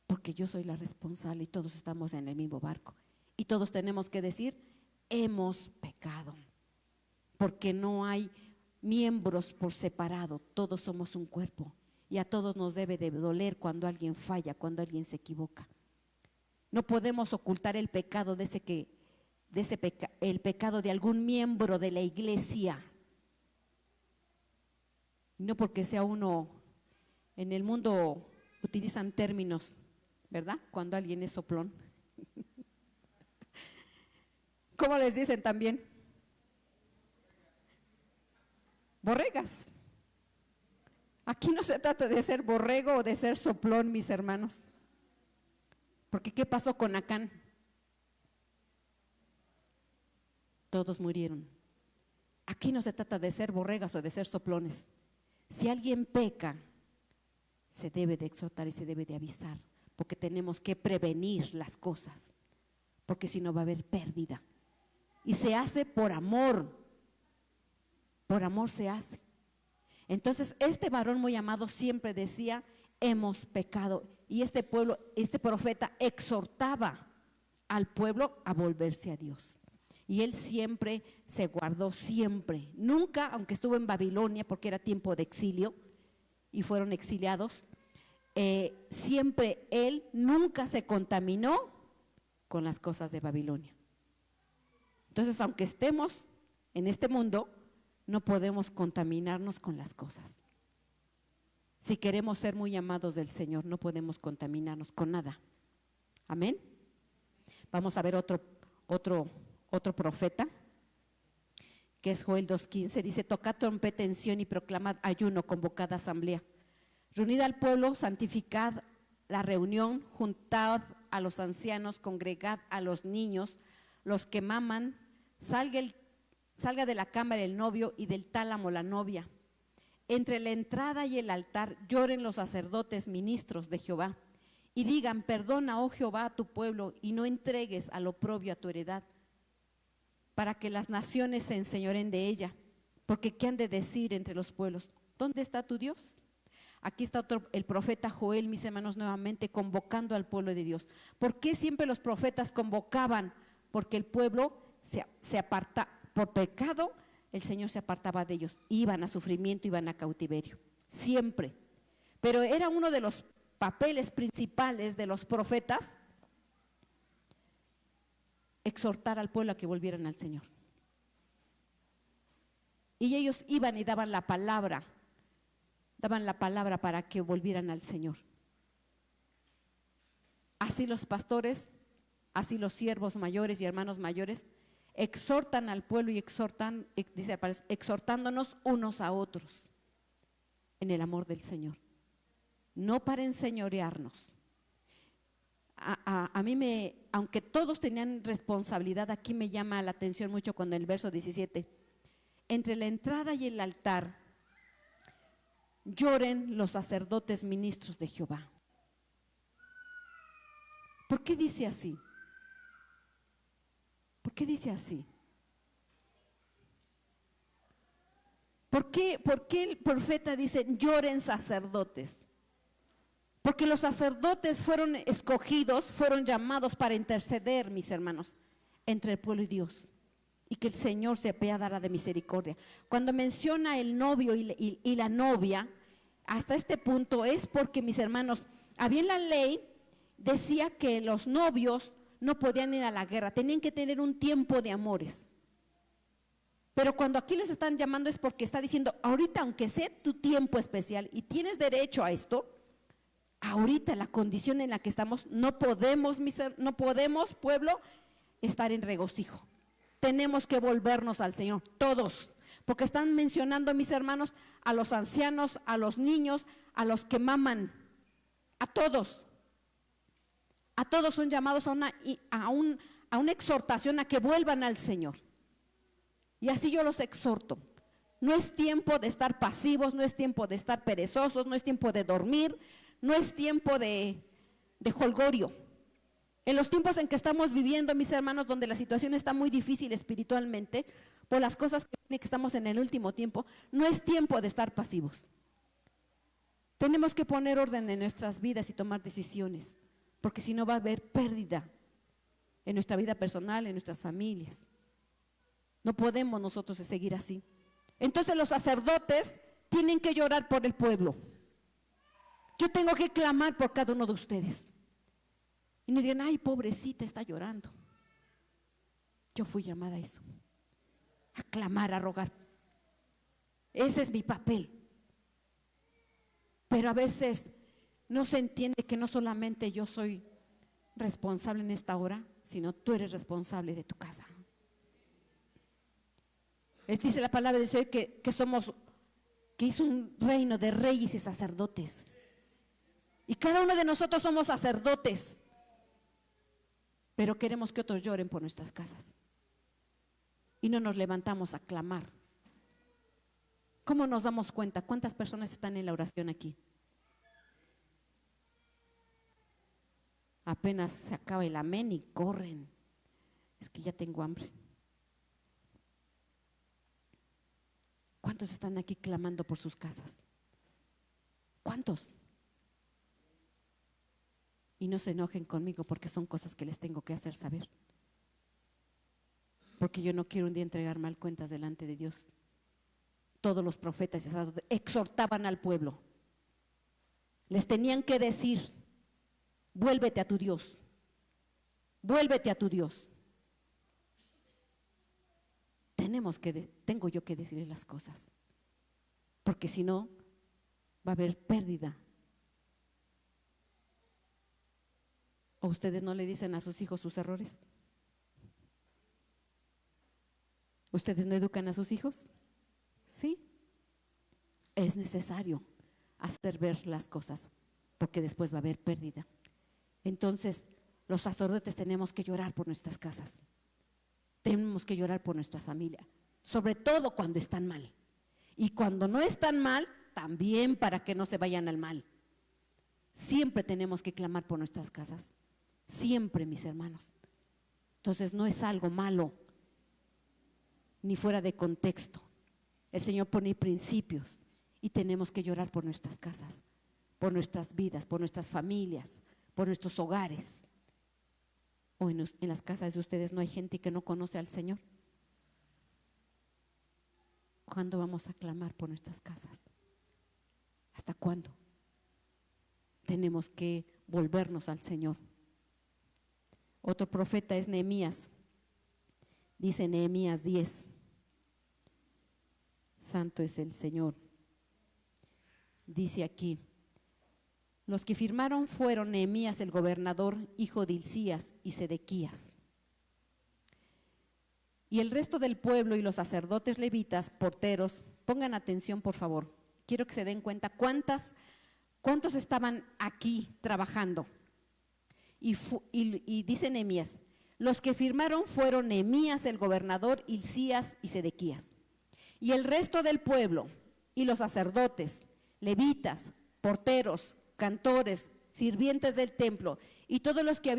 A: Porque yo soy la responsable y todos estamos en el mismo barco. Y todos tenemos que decir, hemos pecado. Porque no hay miembros por separado, todos somos un cuerpo. Y a todos nos debe de doler cuando alguien falla, cuando alguien se equivoca. No podemos ocultar el pecado el pecado de algún miembro de la iglesia. No porque sea uno, en el mundo utilizan términos, ¿verdad? Cuando alguien es soplón. ¿Cómo les dicen también? Borregas. Aquí no se trata de ser borrego o de ser soplón, mis hermanos. Porque ¿qué pasó con Acán? Todos murieron. Aquí no se trata de ser borregas o de ser soplones. Si alguien peca, se debe de exhortar y se debe de avisar, porque tenemos que prevenir las cosas, porque si no va a haber pérdida. Y se hace por amor se hace. Entonces este varón muy amado siempre decía, hemos pecado. Y este pueblo, este profeta exhortaba al pueblo a volverse a Dios. Y él siempre se guardó, siempre, nunca, aunque estuvo en Babilonia porque era tiempo de exilio y fueron exiliados, siempre él nunca se contaminó con las cosas de Babilonia. Entonces, aunque estemos en este mundo, no podemos contaminarnos con las cosas. Si queremos ser muy amados del Señor, no podemos contaminarnos con nada. Amén. Vamos a ver otro profeta, que es Joel 2:15, dice, tocad trompeta en Sión y proclamad ayuno, convocad asamblea. Reunid al pueblo, santificad la reunión, juntad a los ancianos, congregad a los niños, los que maman, salga de la cámara el novio y del tálamo la novia. Entre la entrada y el altar lloren los sacerdotes ministros de Jehová y digan, perdona, oh Jehová, a tu pueblo y no entregues al oprobio a tu heredad, para que las naciones se enseñoren de ella, porque ¿qué han de decir entre los pueblos? ¿Dónde está tu Dios? Aquí está el profeta Joel, mis hermanos, nuevamente convocando al pueblo de Dios. ¿Por qué siempre los profetas convocaban? Porque el pueblo se aparta por pecado, el Señor se apartaba de ellos, iban a sufrimiento, iban a cautiverio, siempre. Pero era uno de los papeles principales de los profetas exhortar al pueblo a que volvieran al Señor. Y ellos iban y daban la palabra para que volvieran al Señor. Así los pastores así los siervos mayores y hermanos mayores exhortan al pueblo y dice, exhortándonos unos a otros en el amor del Señor, no para enseñorearnos. A mí aunque todos tenían responsabilidad, aquí me llama la atención mucho cuando en el verso 17, entre la entrada y el altar lloren los sacerdotes ministros de Jehová. ¿Por qué dice así? ¿Por qué dice así? ¿Por qué el profeta dice lloren sacerdotes? Porque los sacerdotes fueron escogidos, fueron llamados para interceder, mis hermanos, entre el pueblo y Dios, y que el Señor se apiadara de misericordia. Cuando menciona el novio y la novia, hasta este punto es porque, mis hermanos, había en la ley, decía que los novios no podían ir a la guerra, tenían que tener un tiempo de amores. Pero cuando aquí los están llamando es porque está diciendo, ahorita aunque sea tu tiempo especial y tienes derecho a esto, ahorita la condición en la que estamos, no podemos, pueblo, estar en regocijo. Tenemos que volvernos al Señor, todos, porque están mencionando, mis hermanos, a los ancianos, a los niños, a los que maman, a todos son llamados a una exhortación a que vuelvan al Señor. Y así yo los exhorto. No es tiempo de estar pasivos, no es tiempo de estar perezosos, no es tiempo de dormir, no es tiempo de jolgorio. En los tiempos en que estamos viviendo, mis hermanos, donde la situación está muy difícil espiritualmente, por las cosas que estamos en el último tiempo, no es tiempo de estar pasivos. Tenemos que poner orden en nuestras vidas y tomar decisiones, porque si no va a haber pérdida en nuestra vida personal, en nuestras familias. No podemos nosotros seguir así. Entonces los sacerdotes tienen que llorar por el pueblo. Yo tengo que clamar por cada uno de ustedes. Y no digan, ay, pobrecita, está llorando. Yo fui llamada a eso, a clamar, a rogar. Ese es mi papel. Pero a veces no se entiende que no solamente yo soy responsable en esta hora, sino tú eres responsable de tu casa. Dice la palabra de Dios que hizo un reino de reyes y sacerdotes. Y cada uno de nosotros somos sacerdotes, pero queremos que otros lloren por nuestras casas. Y no nos levantamos a clamar. ¿Cómo nos damos cuenta? ¿Cuántas personas están en la oración aquí? Apenas se acaba el amén y corren. Es que ya tengo hambre. ¿Cuántos están aquí clamando por sus casas? ¿Cuántos? Y no se enojen conmigo porque son cosas que les tengo que hacer saber. Porque yo no quiero un día entregar mal cuentas delante de Dios. Todos los profetas y sacerdotes exhortaban al pueblo. Les tenían que decir, vuélvete a tu Dios. Vuélvete a tu Dios. Tengo yo que decirle las cosas, porque si no va a haber pérdida. ¿O ustedes no le dicen a sus hijos sus errores? ¿Ustedes no educan a sus hijos? Sí. Es necesario hacer ver las cosas, porque después va a haber pérdida. Entonces, los sacerdotes tenemos que llorar por nuestras casas. Tenemos que llorar por nuestra familia, sobre todo cuando están mal. Y cuando no están mal, también para que no se vayan al mal. Siempre tenemos que clamar por nuestras casas. Siempre, mis hermanos. Entonces no es algo malo, ni fuera de contexto. El Señor pone principios y tenemos que llorar por nuestras casas, por nuestras vidas, por nuestras familias, por nuestros hogares. ¿O en las casas de ustedes no hay gente que no conoce al Señor? ¿Cuándo vamos a clamar por nuestras casas? ¿Hasta cuándo? Tenemos que volvernos al Señor. Otro profeta es Nehemías. Dice Nehemías 10. Santo es el Señor. Dice aquí, Los que firmaron fueron Nehemías el gobernador, hijo de Hilcías, y Sedequías. Y el resto del pueblo y los sacerdotes levitas, porteros, pongan atención por favor. Quiero que se den cuenta cuántos estaban aquí trabajando. Y dice Nehemías, los que firmaron fueron Nehemías el gobernador, Hilcías y Sedequías. Y el resto del pueblo y los sacerdotes, levitas, porteros, cantores, sirvientes del templo y todos los que se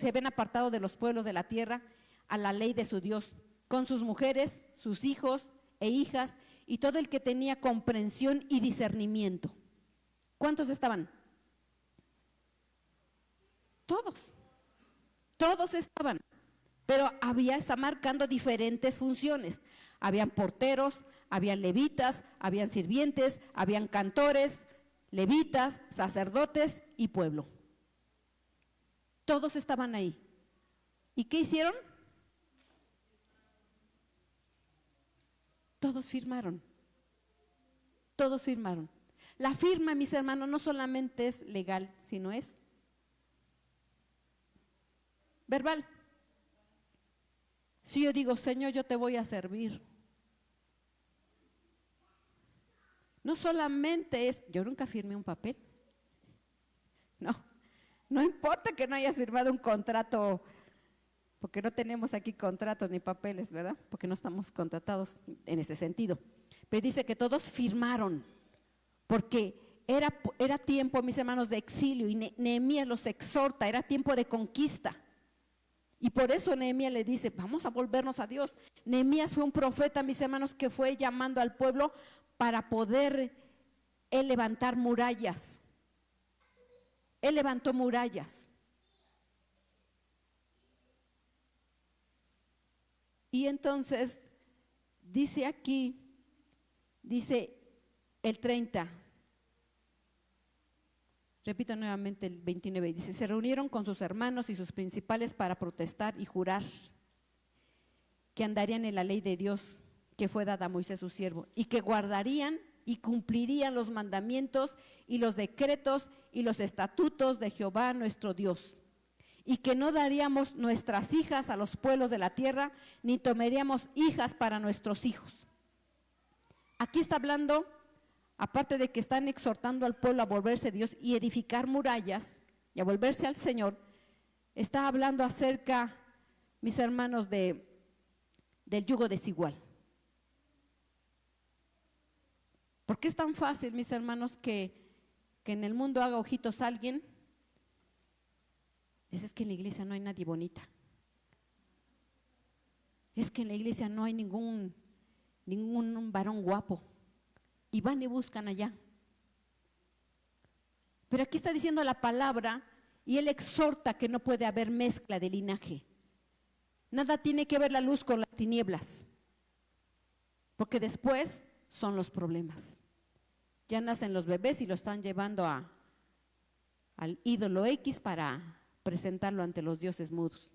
A: habían apartado de los pueblos de la tierra a la ley de su Dios, con sus mujeres, sus hijos e hijas y todo el que tenía comprensión y discernimiento. ¿Cuántos estaban? Todos estaban, pero está marcando diferentes funciones. Habían porteros, habían levitas, habían sirvientes, habían cantores, levitas, sacerdotes y pueblo. Todos estaban ahí. ¿Y qué hicieron? Todos firmaron. Todos firmaron. La firma, mis hermanos, no solamente es legal, sino es verbal. Si yo digo, Señor, yo te voy a servir, no solamente es, yo nunca firmé un papel. No importa que no hayas firmado un contrato, porque no tenemos aquí contratos ni papeles, ¿verdad? Porque no estamos contratados en ese sentido. Pero dice que todos firmaron, porque era tiempo, mis hermanos, de exilio, y Nehemías los exhorta, era tiempo de conquista. Y por eso Nehemías le dice, vamos a volvernos a Dios. Nehemías fue un profeta, mis hermanos, que fue llamando al pueblo para poder él levantar murallas. Él levantó murallas. Y entonces dice aquí, dice el 30, repito nuevamente el 29, dice, se reunieron con sus hermanos y sus principales para protestar y jurar que andarían en la ley de Dios que fue dada a Moisés su siervo, y que guardarían y cumplirían los mandamientos y los decretos y los estatutos de Jehová nuestro Dios, y que no daríamos nuestras hijas a los pueblos de la tierra, ni tomaríamos hijas para nuestros hijos. Aquí está hablando, aparte de que están exhortando al pueblo a volverse a Dios y edificar murallas y a volverse al Señor, está hablando acerca, mis hermanos, del yugo desigual. ¿Por qué es tan fácil, mis hermanos, que en el mundo haga ojitos a alguien? Es que en la iglesia no hay nadie bonita. Es que en la iglesia no hay ningún varón guapo. Y van y buscan allá. Pero aquí está diciendo la palabra y él exhorta que no puede haber mezcla de linaje. Nada tiene que ver la luz con las tinieblas, porque después son los problemas. Ya nacen los bebés y lo están llevando al ídolo X para presentarlo ante los dioses mudos.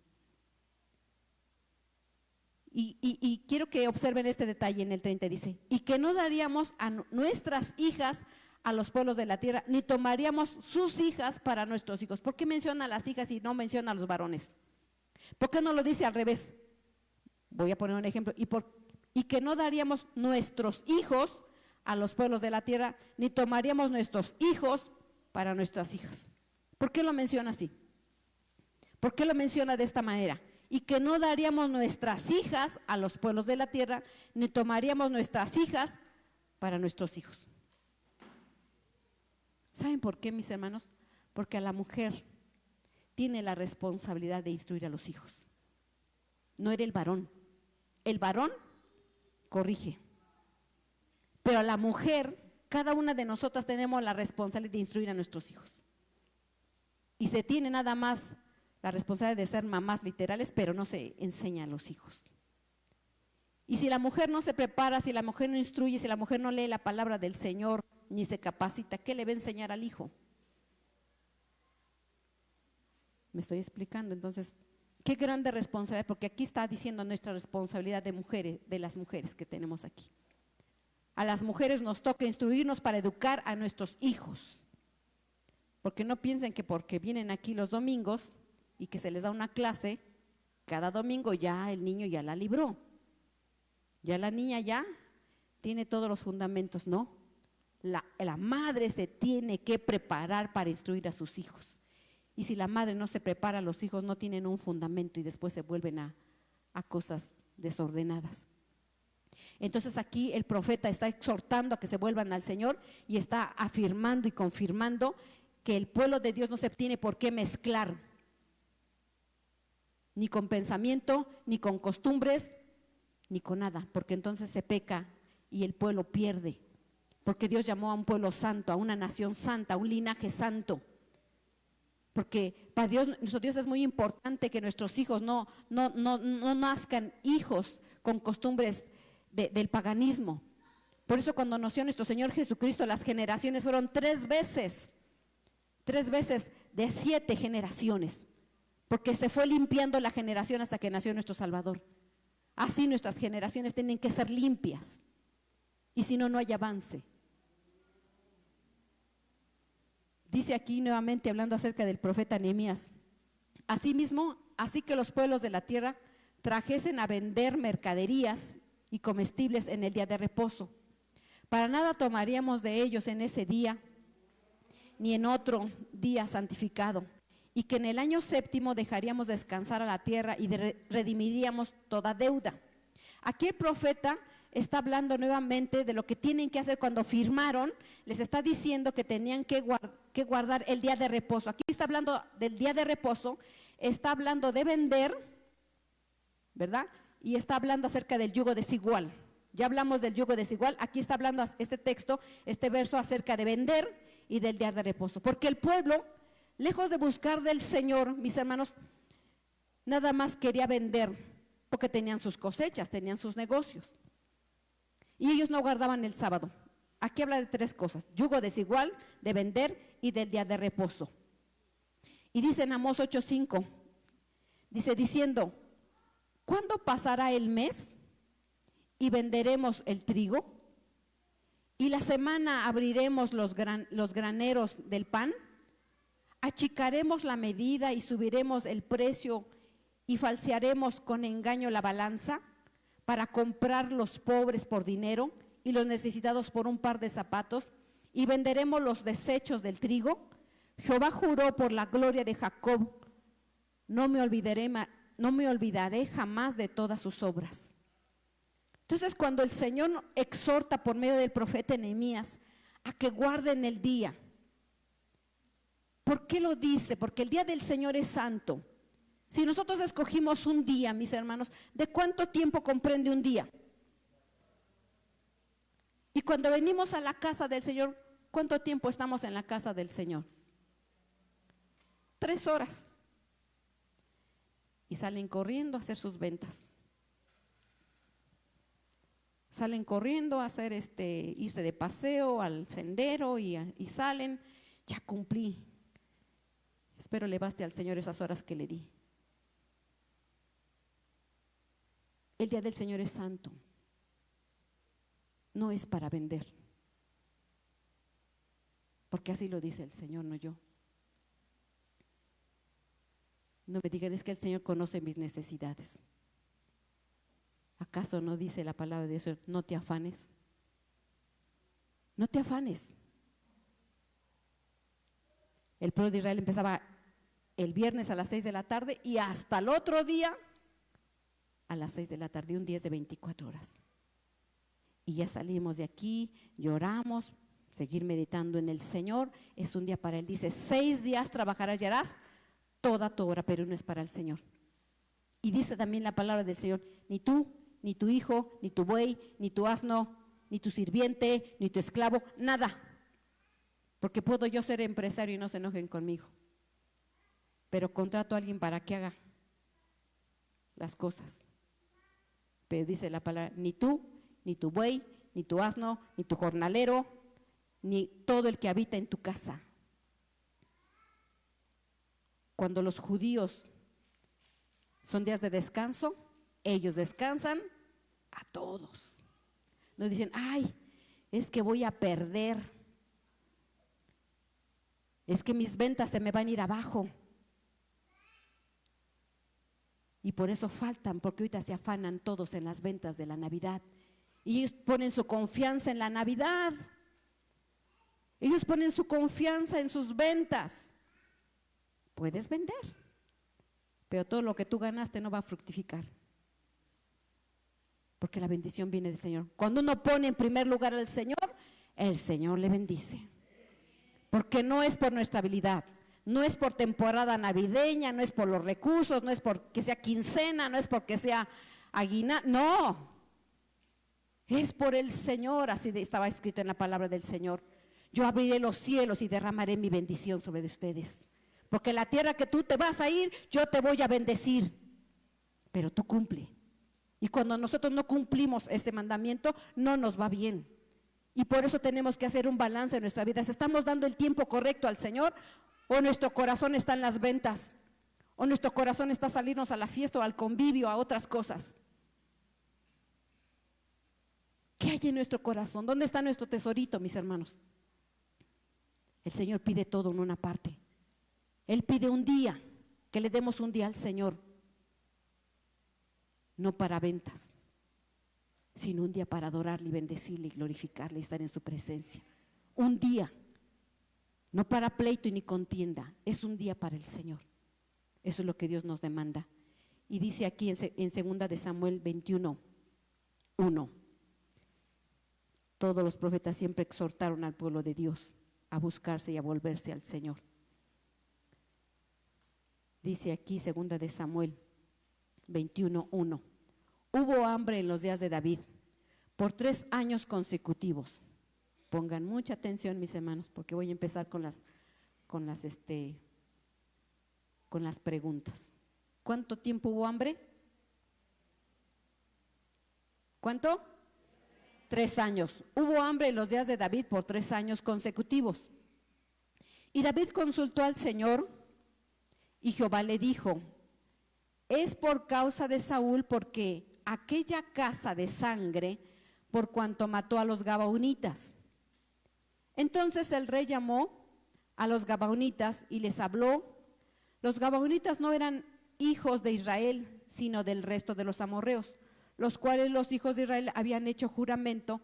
A: Y quiero que observen este detalle en el 30, dice, y que no daríamos a nuestras hijas a los pueblos de la tierra, ni tomaríamos sus hijas para nuestros hijos. ¿Por qué menciona a las hijas y no menciona a los varones? ¿Por qué no lo dice al revés? Voy a poner un ejemplo. Y que no daríamos nuestros hijos a los pueblos de la tierra, ni tomaríamos nuestros hijos para nuestras hijas. ¿Por qué lo menciona así? ¿Por qué lo menciona de esta manera? Y que no daríamos nuestras hijas a los pueblos de la tierra, ni tomaríamos nuestras hijas para nuestros hijos. ¿Saben por qué, mis hermanos? Porque a la mujer tiene la responsabilidad de instruir a los hijos. No era el varón. El varón corrige. Pero a la mujer, cada una de nosotras tenemos la responsabilidad de instruir a nuestros hijos. Y se tiene nada más la responsabilidad de ser mamás literales, pero no se enseña a los hijos. Y si la mujer no se prepara, si la mujer no instruye, si la mujer no lee la palabra del Señor, ni se capacita, ¿qué le va a enseñar al hijo? ¿Me estoy explicando? Entonces, qué grande responsabilidad, porque aquí está diciendo nuestra responsabilidad de mujeres, de las mujeres que tenemos aquí. A las mujeres nos toca instruirnos para educar a nuestros hijos. Porque no piensen que porque vienen aquí los domingos y que se les da una clase, cada domingo ya el niño ya la libró. Ya la niña ya tiene todos los fundamentos, ¿no? La madre se tiene que preparar para instruir a sus hijos. Y si la madre no se prepara, los hijos no tienen un fundamento y después se vuelven a cosas desordenadas. Entonces aquí el profeta está exhortando a que se vuelvan al Señor y está afirmando y confirmando que el pueblo de Dios no se tiene por qué mezclar, ni con pensamiento, ni con costumbres, ni con nada, porque entonces se peca y el pueblo pierde, porque Dios llamó a un pueblo santo, a una nación santa, a un linaje santo. Porque para Dios, nuestro Dios, es muy importante que nuestros hijos no nazcan hijos con costumbres del paganismo. Por eso cuando nació nuestro Señor Jesucristo, las generaciones fueron 3 veces de 7 generaciones, porque se fue limpiando la generación hasta que nació nuestro Salvador. Así nuestras generaciones tienen que ser limpias, y si no, no hay avance. Dice aquí nuevamente, hablando acerca del profeta Nehemías: asimismo, así que los pueblos de la tierra trajesen a vender mercaderías y comestibles en el día de reposo. Para nada tomaríamos de ellos en ese día, ni en otro día santificado, y que en el año 7º dejaríamos descansar a la tierra y redimiríamos toda deuda. Aquí el profeta está hablando nuevamente de lo que tienen que hacer cuando firmaron. Les está diciendo que tenían que guardar el día de reposo. Aquí está hablando del día de reposo, está hablando de vender, ¿verdad? Y está hablando acerca del yugo desigual. Ya hablamos del yugo desigual. Aquí está hablando este texto, este verso, acerca de vender y del día de reposo. Porque el pueblo, lejos de buscar del Señor, mis hermanos, nada más quería vender, porque tenían sus cosechas, tenían sus negocios. Y ellos no guardaban el sábado. Aquí habla de 3 cosas: yugo desigual, de vender y del día de reposo. Y dice en Amós 8:5, diciendo: ¿cuándo pasará el mes y venderemos el trigo? ¿Y la semana abriremos los graneros del pan? ¿Achicaremos la medida y subiremos el precio y falsearemos con engaño la balanza para comprar los pobres por dinero y los necesitados por un par de zapatos? ¿Y venderemos los desechos del trigo? Jehová juró por la gloria de Jacob: no me olvidaré jamás de todas sus obras. Entonces, cuando el Señor exhorta por medio del profeta Nehemías a que guarden el día, ¿por qué lo dice? Porque el día del Señor es santo. Si nosotros escogimos un día, mis hermanos, ¿de cuánto tiempo comprende un día? Y cuando venimos a la casa del Señor, ¿cuánto tiempo estamos en la casa del Señor? 3 horas. Y salen corriendo a hacer sus ventas. Salen corriendo a hacer irse de paseo al sendero y salen: ya cumplí. Espero le baste al Señor esas horas que le di. El día del Señor es santo. No es para vender. Porque así lo dice el Señor, no yo. No me digan: es que el Señor conoce mis necesidades. ¿Acaso no dice la palabra de Dios: no te afanes? No te afanes. El pueblo de Israel empezaba el viernes a las 6 de la tarde y hasta el otro día a las 6 de la tarde, un día es de 24 horas. Y ya salimos de aquí, lloramos, seguir meditando en el Señor. Es un día para Él. Dice: 6 días trabajarás y harás toda tu obra, pero no es para el Señor. Y dice también la palabra del Señor: ni tú, ni tu hijo, ni tu buey, ni tu asno, ni tu sirviente, ni tu esclavo, nada. Porque puedo yo ser empresario y no se enojen conmigo, pero contrato a alguien para que haga las cosas. Pero dice la palabra: ni tú, ni tu buey, ni tu asno, ni tu jornalero, ni todo el que habita en tu casa. Cuando los judíos son días de descanso, ellos descansan a todos. No dicen: ay, es que voy a perder es que mis ventas se me van a ir abajo. Y por eso faltan, porque ahorita se afanan todos en las ventas de la Navidad. Y ellos ponen su confianza en la Navidad. Ellos ponen su confianza en sus ventas. Puedes vender, pero todo lo que tú ganaste no va a fructificar. Porque la bendición viene del Señor. Cuando uno pone en primer lugar al Señor, el Señor le bendice. Porque no es por nuestra habilidad, no es por temporada navideña, no es por los recursos, no es porque sea quincena, no es porque sea aguinaldo, no. Es por el Señor, así estaba escrito en la palabra del Señor. Yo abriré los cielos y derramaré mi bendición sobre ustedes. Porque la tierra que tú te vas a ir, yo te voy a bendecir. Pero tú cumple. Y cuando nosotros no cumplimos ese mandamiento, no nos va bien. Y por eso tenemos que hacer un balance en nuestra vida. ¿Si estamos dando el tiempo correcto al Señor o nuestro corazón está en las ventas? ¿O nuestro corazón está a salirnos a la fiesta o al convivio, a otras cosas? ¿Qué hay en nuestro corazón? ¿Dónde está nuestro tesorito, mis hermanos? El Señor pide todo en una parte. Él pide un día, que le demos un día al Señor. No para ventas, sino un día para adorarle y bendecirle y glorificarle y estar en su presencia. Un día, no para pleito y ni contienda, es un día para el Señor. Eso es lo que Dios nos demanda. Y dice aquí en 2 de Samuel 21:1. Todos los profetas siempre exhortaron al pueblo de Dios a buscarse y a volverse al Señor. Dice aquí 2 de Samuel 21:1. Hubo hambre en los días de David por 3 años consecutivos. Pongan mucha atención, mis hermanos, porque voy a empezar con las preguntas. ¿Cuánto tiempo hubo hambre? ¿Cuánto? 3 años. Hubo hambre en los días de David por 3 años consecutivos. Y David consultó al Señor y Jehová le dijo: es por causa de Saúl, porque aquella casa de sangre, por cuanto mató a los gabaonitas. Entonces el rey llamó a los gabaonitas y les habló. Los gabaonitas no eran hijos de Israel, sino del resto de los amorreos, los cuales los hijos de Israel habían hecho juramento,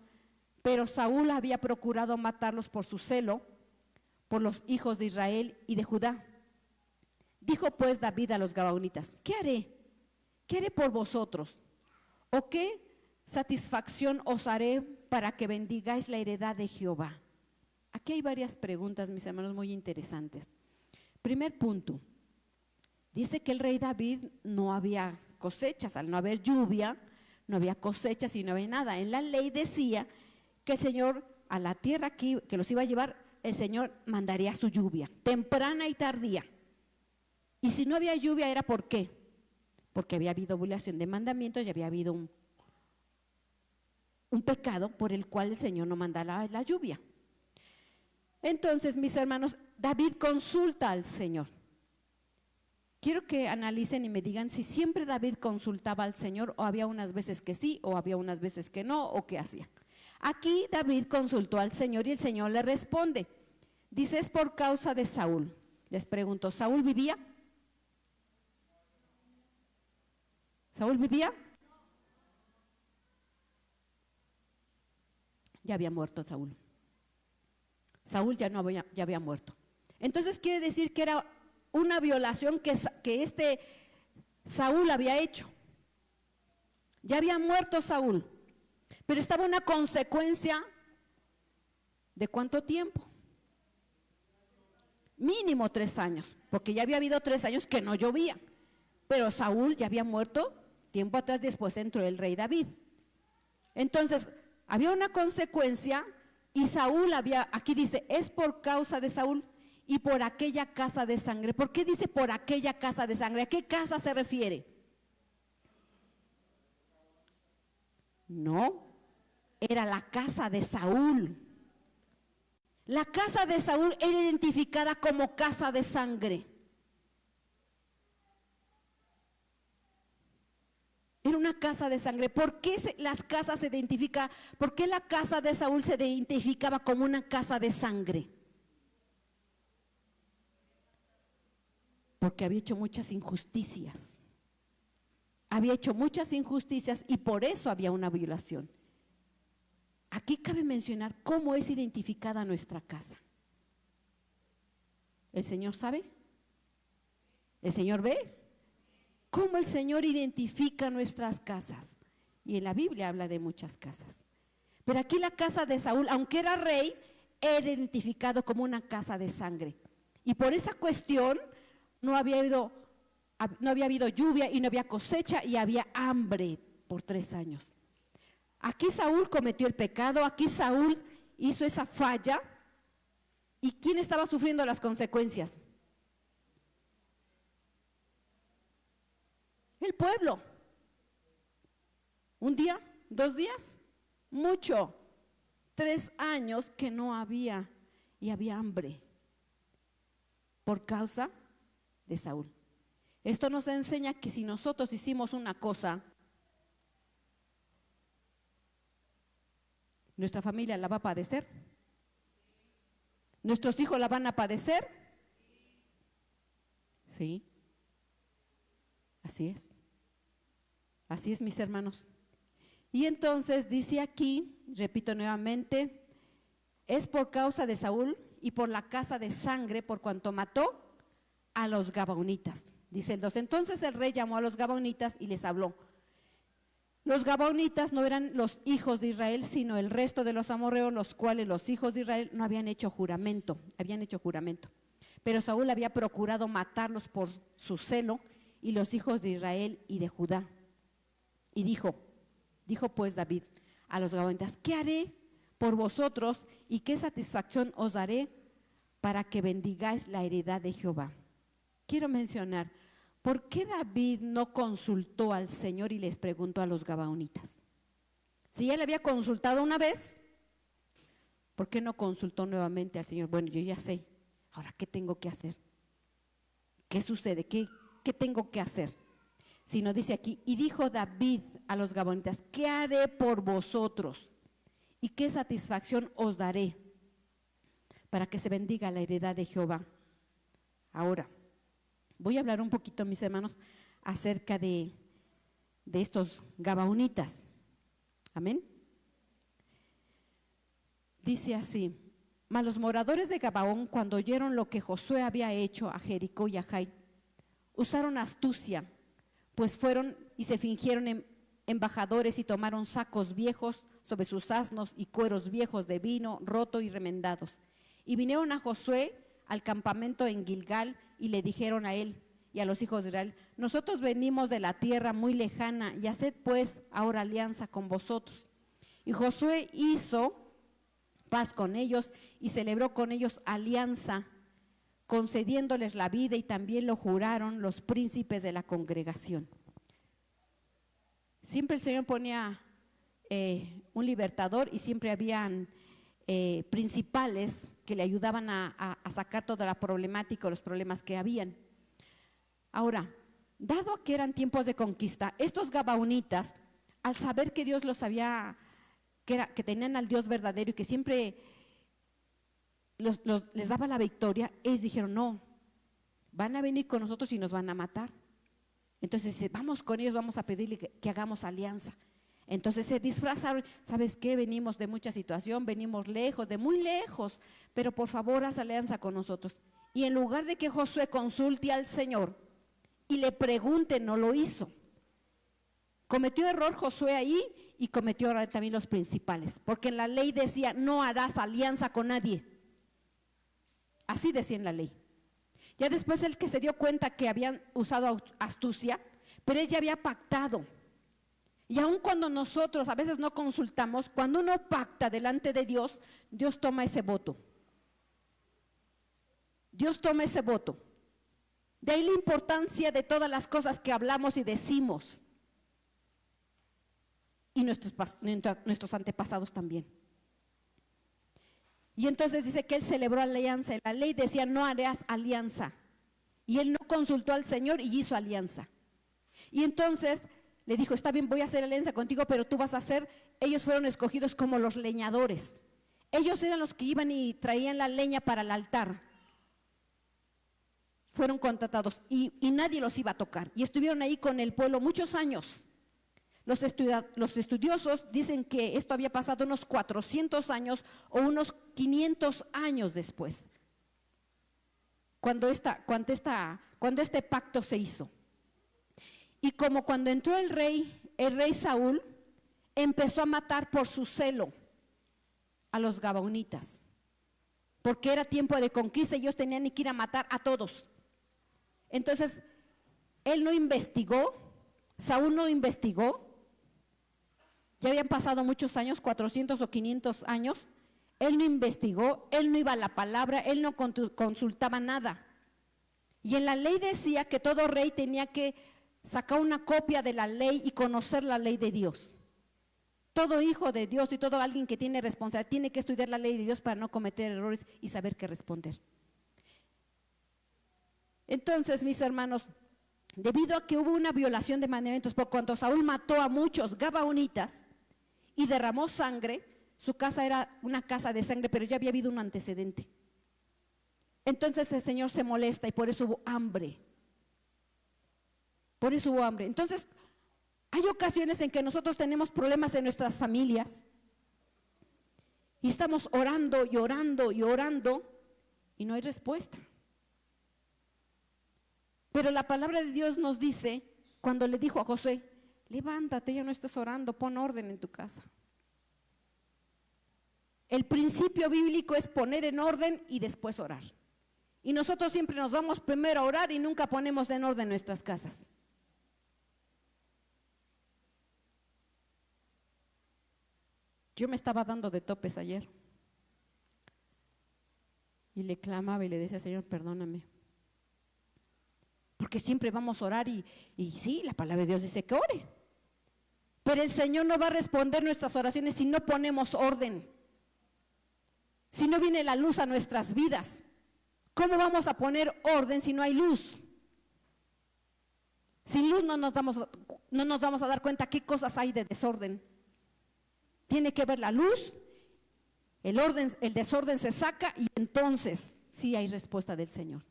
A: pero Saúl había procurado matarlos por su celo, por los hijos de Israel y de Judá. Dijo pues David a los gabaonitas: ¿qué haré? ¿Qué haré por vosotros? ¿O qué satisfacción os haré para que bendigáis la heredad de Jehová? Aquí hay varias preguntas, mis hermanos, muy interesantes. Primer punto, dice que el rey David no había cosechas, al no haber lluvia, no había cosechas y no había nada. En la ley decía que el Señor a la tierra que los iba a llevar, el Señor mandaría su lluvia, temprana y tardía. Y si no había lluvia, ¿era por qué? Porque había habido violación de mandamientos y había habido un pecado por el cual el Señor no mandara la lluvia. Entonces, mis hermanos, David consulta al Señor. Quiero que analicen y me digan si siempre David consultaba al Señor, o había unas veces que sí, o había unas veces que no, o qué hacía. Aquí David consultó al Señor y el Señor le responde. Dice: es por causa de Saúl. Les pregunto, ¿Saúl vivía? ¿Saúl vivía? Ya había muerto Saúl. Saúl ya había muerto. Entonces quiere decir que era una violación que este Saúl había hecho. Ya había muerto Saúl, pero estaba una consecuencia ¿de cuánto tiempo? Mínimo 3 años, porque ya había habido 3 años que no llovía, pero Saúl ya había muerto tiempo atrás. Después entró el rey David. Entonces había una consecuencia y Saúl aquí dice: es por causa de Saúl y por aquella casa de sangre. ¿Por qué dice por aquella casa de sangre? ¿A qué casa se refiere? No, era la casa de Saúl. La casa de Saúl era identificada como casa de sangre. Era una casa de sangre. ¿Por qué las casas se identifican? ¿Por qué la casa de Saúl se identificaba como una casa de sangre? Porque había hecho muchas injusticias. Había hecho muchas injusticias y por eso había una violación. Aquí cabe mencionar cómo es identificada nuestra casa. ¿El Señor sabe? ¿El Señor ve? ¿Cómo el Señor identifica nuestras casas? Y en la Biblia habla de muchas casas. Pero aquí la casa de Saúl, aunque era rey, era identificado como una casa de sangre. Y por esa cuestión no había habido lluvia y no había cosecha y había hambre por 3 años. Aquí Saúl cometió el pecado, aquí Saúl hizo esa falla. ¿Y quién estaba sufriendo las consecuencias? El pueblo. ¿Un día? 2 días? Mucho. 3 años que no había y había hambre por causa de Saúl. Esto nos enseña que si nosotros hicimos una cosa, nuestra familia la va a padecer. ¿Nuestros hijos la van a padecer? Sí. Así es. Así es, mis hermanos. Y entonces dice aquí, repito nuevamente, es por causa de Saúl y por la casa de sangre, por cuanto mató a los gabaonitas. Dice el 2, entonces el rey llamó a los gabaonitas y les habló. Los gabaonitas no eran los hijos de Israel, sino el resto de los amorreos, los cuales los hijos de Israel no habían hecho juramento, Pero Saúl había procurado matarlos por su celo y los hijos de Israel y de Judá. Y dijo pues David a los gabaonitas, ¿qué haré por vosotros y qué satisfacción os daré para que bendigáis la heredad de Jehová? Quiero mencionar, ¿por qué David no consultó al Señor y les preguntó a los gabaonitas? Si ya le había consultado una vez, ¿por qué no consultó nuevamente al Señor? Bueno, yo ya sé, ahora ¿qué tengo que hacer? ¿Qué sucede? ¿Qué tengo que hacer? Si no dice aquí, y dijo David a los gabaonitas, ¿qué haré por vosotros? ¿Y qué satisfacción os daré para que se bendiga la heredad de Jehová? Ahora, voy a hablar un poquito, mis hermanos, acerca de estos gabaonitas. Amén. Dice así, mas los moradores de Gabaón, cuando oyeron lo que Josué había hecho a Jericó y a Jai, usaron astucia, pues fueron y se fingieron embajadores y tomaron sacos viejos sobre sus asnos y cueros viejos de vino roto y remendados. Y vinieron a Josué al campamento en Gilgal y le dijeron a él y a los hijos de Israel, nosotros venimos de la tierra muy lejana y haced pues ahora alianza con vosotros. Y Josué hizo paz con ellos y celebró con ellos alianza, concediéndoles la vida, y también lo juraron los príncipes de la congregación. Siempre el Señor ponía un libertador y siempre habían principales que le ayudaban a sacar toda la problemática o los problemas que habían. Ahora, dado que eran tiempos de conquista, estos gabaonitas, al saber que Dios los había, que tenían al Dios verdadero y que siempre les daba la victoria, ellos dijeron, no, van a venir con nosotros y nos van a matar. Entonces, vamos con ellos, vamos a pedirle que hagamos alianza. Entonces se disfrazaron, ¿sabes qué? Venimos de mucha situación, venimos lejos, de muy lejos, pero por favor haz alianza con nosotros. Y en lugar de que Josué consulte al Señor y le pregunte, no lo hizo. Cometió error Josué ahí y cometió error también los principales, porque en la ley decía, no harás alianza con nadie. Así decía en la ley. Ya después el que se dio cuenta que habían usado astucia, pero él ya había pactado. Y aun cuando nosotros a veces no consultamos, cuando uno pacta delante de Dios, Dios toma ese voto. Dios toma ese voto. De ahí la importancia de todas las cosas que hablamos y decimos. Y nuestros antepasados también. Y entonces dice que él celebró alianza. La ley decía, no harás alianza. Y él no consultó al Señor y hizo alianza. Y entonces le dijo, está bien, voy a hacer alianza contigo, pero tú vas a hacer, ellos fueron escogidos como los leñadores. Ellos eran los que iban y traían la leña para el altar. fueron contratados y nadie los iba a tocar. Y estuvieron ahí con el pueblo muchos años. Los estudiosos dicen que esto había pasado unos 400 años o unos 500 años después, cuando este pacto se hizo. Y como cuando entró el rey Saúl, empezó a matar por su celo a los gabaonitas, porque era tiempo de conquista y ellos tenían que ir a matar a todos. Entonces, él no investigó, Saúl no investigó. Ya habían pasado muchos años, 400 o 500 años. Él no investigó, él no iba a la palabra, él no consultaba nada. Y en la ley decía que todo rey tenía que sacar una copia de la ley y conocer la ley de Dios. Todo hijo de Dios y todo alguien que tiene responsabilidad tiene que estudiar la ley de Dios para no cometer errores y saber qué responder. Entonces, mis hermanos, debido a que hubo una violación de mandamientos, por cuanto Saúl mató a muchos gabaonitas y derramó sangre, su casa era una casa de sangre, pero ya había habido un antecedente. Entonces el Señor se molesta y por eso hubo hambre. Por eso hubo hambre. Entonces, hay ocasiones en que nosotros tenemos problemas en nuestras familias y estamos orando y orando y orando y no hay respuesta. Pero la palabra de Dios nos dice, cuando le dijo a Josué, levántate, ya no estés orando, pon orden en tu casa. El principio bíblico es poner en orden y después orar. Y nosotros siempre nos vamos primero a orar y nunca ponemos en orden nuestras casas. Yo me estaba dando de topes ayer y le clamaba y le decía, Señor, perdóname. Porque siempre vamos a orar y sí, la palabra de Dios dice que ore. Pero el Señor no va a responder nuestras oraciones si no ponemos orden. Si no viene la luz a nuestras vidas. ¿Cómo vamos a poner orden si no hay luz? Sin luz no nos vamos a dar cuenta qué cosas hay de desorden. Tiene que ver la luz, el desorden se saca y entonces sí hay respuesta del Señor.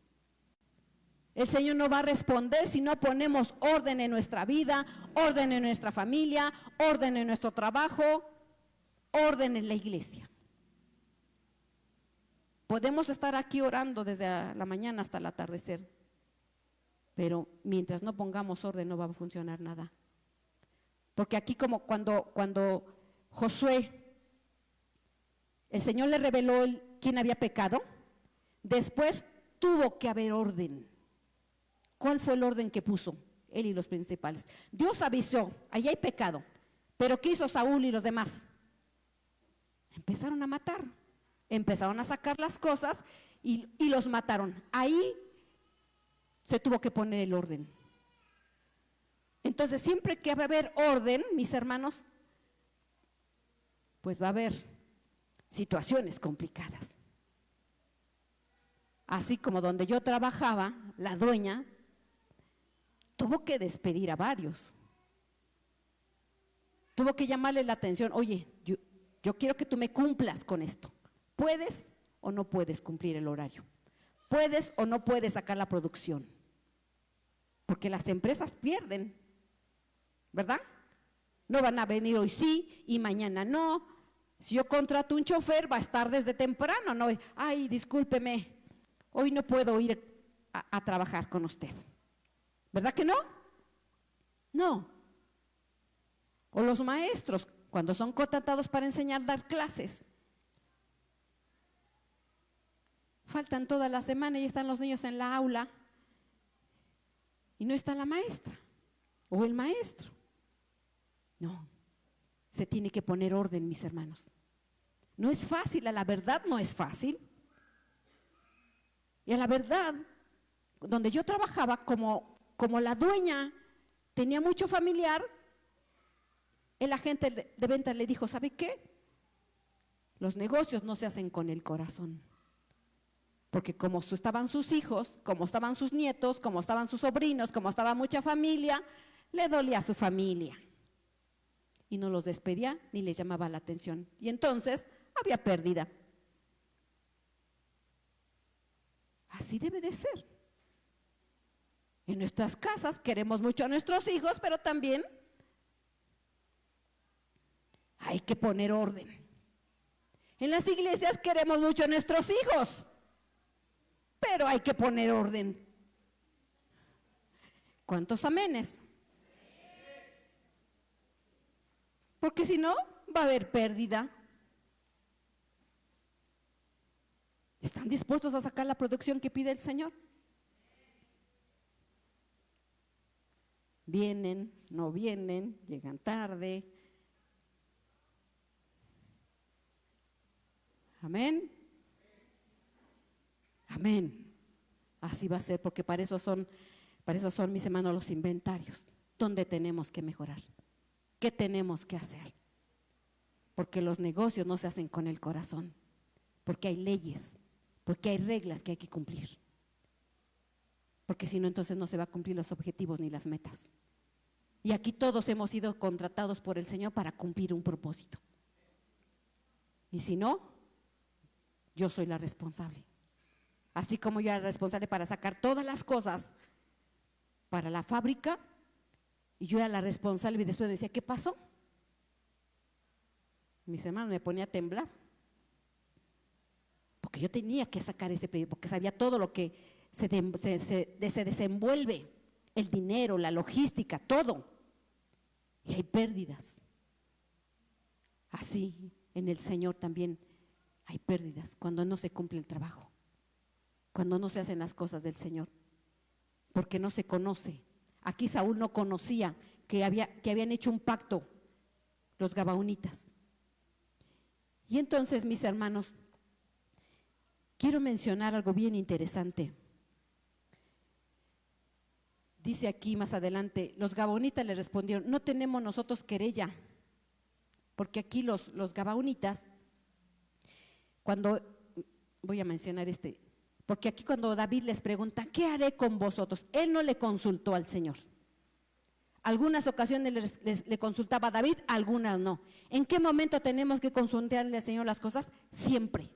A: El Señor no va a responder si no ponemos orden en nuestra vida, orden en nuestra familia, orden en nuestro trabajo, orden en la iglesia. Podemos estar aquí orando desde la mañana hasta el atardecer, pero mientras no pongamos orden no va a funcionar nada. Porque aquí como cuando Josué, el Señor le reveló quién había pecado, después tuvo que haber orden. ¿Cuál fue el orden que puso él y los principales? Dios avisó, ahí hay pecado, pero ¿qué hizo Saúl y los demás? Empezaron a matar, empezaron a sacar las cosas y los mataron. Ahí se tuvo que poner el orden. Entonces, siempre que va a haber orden, mis hermanos, pues va a haber situaciones complicadas. Así como donde yo trabajaba, la dueña tuvo que despedir a varios. Tuvo que llamarle la atención, oye, yo quiero que tú me cumplas con esto. ¿Puedes o no puedes cumplir el horario? ¿Puedes o no puedes sacar la producción? Porque las empresas pierden, ¿verdad? No van a venir hoy sí y mañana no. Si yo contrato un chofer, va a estar desde temprano, no, ay, discúlpeme, hoy no puedo ir a trabajar con usted. ¿Verdad que no? No. O los maestros, cuando son contratados para enseñar, dar clases. Faltan toda la semana y están los niños en la aula y no está la maestra o el maestro. No, se tiene que poner orden, mis hermanos. No es fácil, a la verdad no es fácil. Y a la verdad, donde yo trabajaba, como la dueña tenía mucho familiar, el agente de ventas le dijo, ¿sabe qué? Los negocios no se hacen con el corazón. Porque como estaban sus hijos, como estaban sus nietos, como estaban sus sobrinos, como estaba mucha familia, le dolía a su familia. Y no los despedía ni les llamaba la atención. Y entonces había pérdida. Así debe de ser. En nuestras casas queremos mucho a nuestros hijos, pero también hay que poner orden. En las iglesias queremos mucho a nuestros hijos, pero hay que poner orden. ¿Cuántos amenes? Porque si no, va a haber pérdida. ¿Están dispuestos a sacar la producción que pide el Señor? Vienen, no vienen, llegan tarde. Amén. Amén. Así va a ser, porque para eso son, mis hermanos, los inventarios. ¿Dónde tenemos que mejorar? ¿Qué tenemos que hacer? Porque los negocios no se hacen con el corazón, porque hay leyes, porque hay reglas que hay que cumplir. Porque si no, entonces no se va a cumplir los objetivos ni las metas. Y aquí todos hemos sido contratados por el Señor para cumplir un propósito. Y si no, yo soy la responsable. Así como yo era responsable para sacar todas las cosas para la fábrica, y yo era la responsable y después me decía, ¿qué pasó? Mis hermanos, me ponía a temblar. Porque yo tenía que sacar ese pedido, porque sabía todo lo que se desenvuelve, el dinero, la logística, todo. Y hay pérdidas. Así en el Señor también hay pérdidas cuando no se cumple el trabajo, cuando no se hacen las cosas del Señor, porque no se conoce. Aquí Saúl no conocía que habían hecho un pacto los gabaonitas. Y entonces, mis hermanos, quiero mencionar algo bien interesante. Dice aquí más adelante, los gabaonitas le respondieron, no tenemos nosotros querella, porque aquí los gabaonitas, voy a mencionar porque aquí cuando David les pregunta, ¿qué haré con vosotros? Él no le consultó al Señor. Algunas ocasiones le consultaba a David, algunas no. ¿En qué momento tenemos que consultarle al Señor las cosas? Siempre.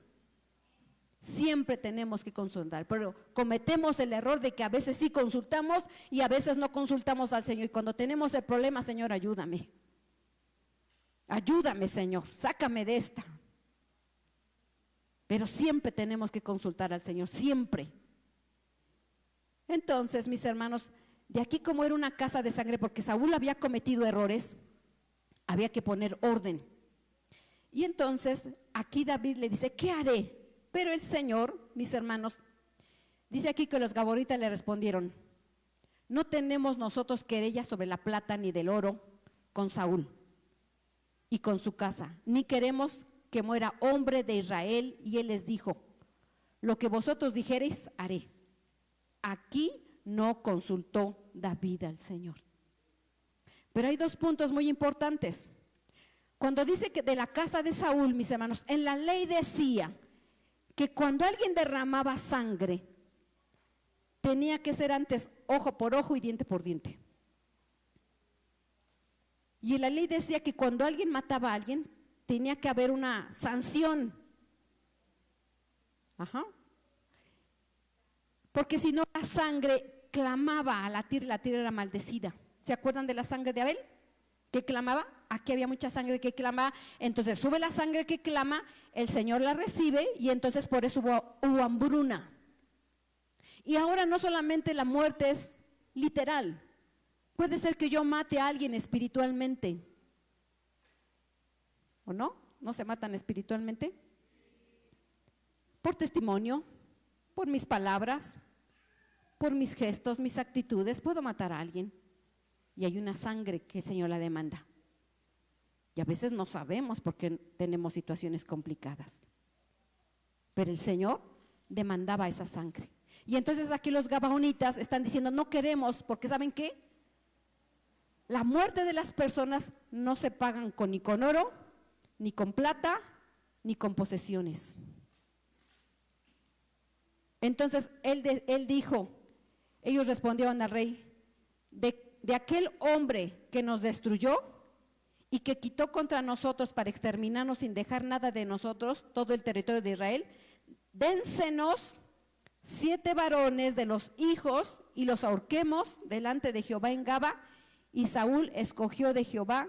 A: Siempre tenemos que consultar, pero cometemos el error de que a veces sí consultamos y a veces no consultamos al Señor. Y cuando tenemos el problema, Señor, ayúdame. Ayúdame, Señor, sácame de esta. Pero siempre tenemos que consultar al Señor, siempre. Entonces, mis hermanos, de aquí como era una casa de sangre, porque Saúl había cometido errores, había que poner orden. Y entonces, aquí David le dice, ¿qué haré? Pero el Señor, mis hermanos, dice aquí que los gabaonitas le respondieron, no tenemos nosotros querella sobre la plata ni del oro con Saúl y con su casa, ni queremos que muera hombre de Israel. Y él les dijo, lo que vosotros dijereis haré. Aquí no consultó David al Señor. Pero hay dos puntos muy importantes. Cuando dice que de la casa de Saúl, mis hermanos, en la ley decía que cuando alguien derramaba sangre, tenía que ser antes ojo por ojo y diente por diente. Y en la ley decía que cuando alguien mataba a alguien, tenía que haber una sanción. Porque si no, la sangre clamaba a la tierra era maldecida. ¿Se acuerdan de la sangre de Abel? Que clamaba, aquí había mucha sangre que clamaba, entonces sube la sangre que clama, el Señor la recibe y entonces por eso hubo hambruna. Y ahora no solamente la muerte es literal, puede ser que yo mate a alguien espiritualmente. ¿O no? ¿No se matan espiritualmente? Por testimonio, por mis palabras, por mis gestos, mis actitudes, puedo matar a alguien. Y hay una sangre que el Señor la demanda. Y a veces no sabemos porque tenemos situaciones complicadas. Pero el Señor demandaba esa sangre. Y entonces aquí los gabaonitas están diciendo, no queremos, porque ¿saben qué? La muerte de las personas no se pagan ni con oro, ni con plata, ni con posesiones. Entonces él dijo, ellos respondieron al rey, de aquel hombre que nos destruyó y que quitó contra nosotros para exterminarnos sin dejar nada de nosotros, todo el territorio de Israel, dénsenos 7 varones de los hijos y los ahorquemos delante de Jehová en Gaba. Y Saúl escogió de Jehová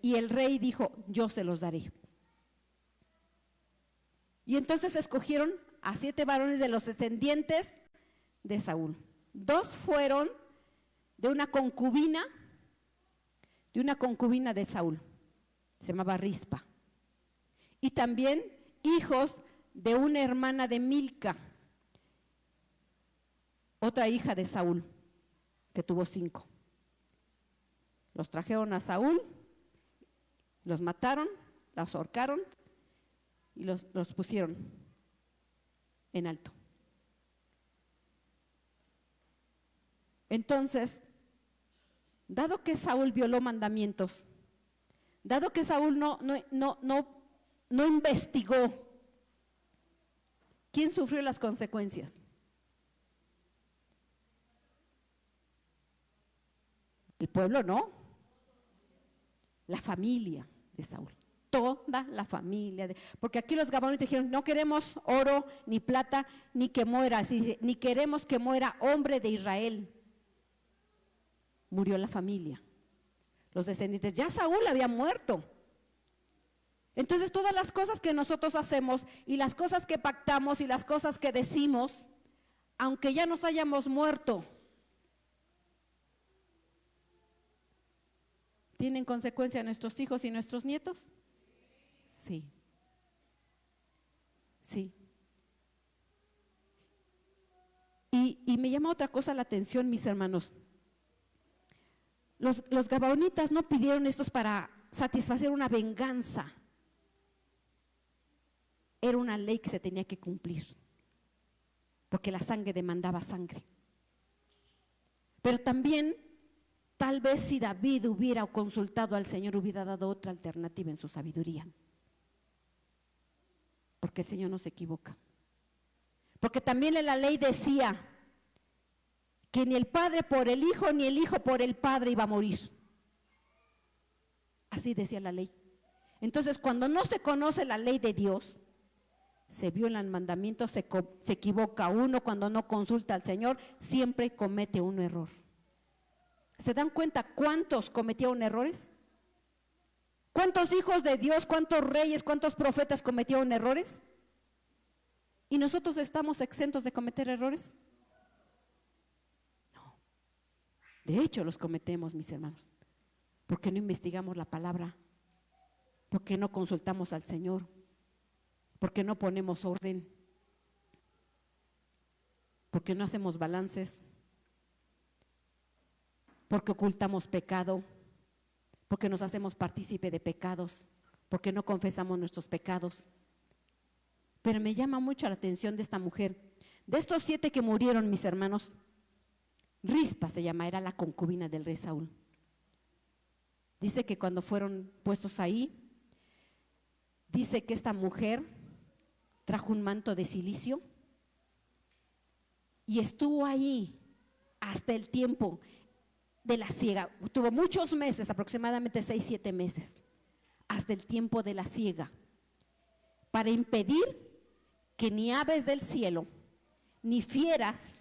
A: y el rey dijo, yo se los daré. Y entonces escogieron a 7 varones de los descendientes de Saúl. 2 fueron de una concubina de Saúl, se llamaba Rispa. Y también hijos de una hermana de Milca, otra hija de Saúl, que tuvo 5. Los trajeron a Saúl, los mataron, los ahorcaron y los pusieron en alto. Entonces, dado que Saúl violó mandamientos, dado que Saúl no investigó, ¿quién sufrió las consecuencias? El pueblo no, la familia de Saúl, toda la familia, porque aquí los gabaonitas dijeron, no queremos oro, ni plata, ni que muera, ni queremos que muera hombre de Israel. Murió la familia, los descendientes, ya Saúl había muerto. Entonces todas las cosas que nosotros hacemos y las cosas que pactamos y las cosas que decimos, aunque ya nos hayamos muerto, ¿tienen consecuencia en nuestros hijos y nuestros nietos? Sí. Sí. Y me llama otra cosa la atención, mis hermanos. Los gabaonitas no pidieron estos para satisfacer una venganza. Era una ley que se tenía que cumplir, porque la sangre demandaba sangre. Pero también, tal vez si David hubiera consultado al Señor, hubiera dado otra alternativa en su sabiduría. Porque el Señor no se equivoca. Porque también en la ley decía que ni el padre por el hijo, ni el hijo por el padre iba a morir. Así decía la ley. Entonces, cuando no se conoce la ley de Dios, se viola el mandamiento, se equivoca uno. Cuando no consulta al Señor, siempre comete un error. ¿Se dan cuenta cuántos cometieron errores? ¿Cuántos hijos de Dios, cuántos reyes, cuántos profetas cometieron errores? ¿Y nosotros estamos exentos de cometer errores? No. De hecho, los cometemos, mis hermanos, porque no investigamos la palabra, porque no consultamos al Señor, porque no ponemos orden, porque no hacemos balances, porque ocultamos pecado, porque nos hacemos partícipe de pecados, porque no confesamos nuestros pecados. Pero me llama mucho la atención de esta mujer. De estos 7 que murieron, mis hermanos, Rispa se llama, era la concubina del rey Saúl. Dice que cuando fueron puestos ahí, dice que esta mujer trajo un manto de silicio y estuvo ahí hasta el tiempo de la siega. Tuvo muchos meses, aproximadamente 6-7 meses, hasta el tiempo de la siega, para impedir que ni aves del cielo ni fieras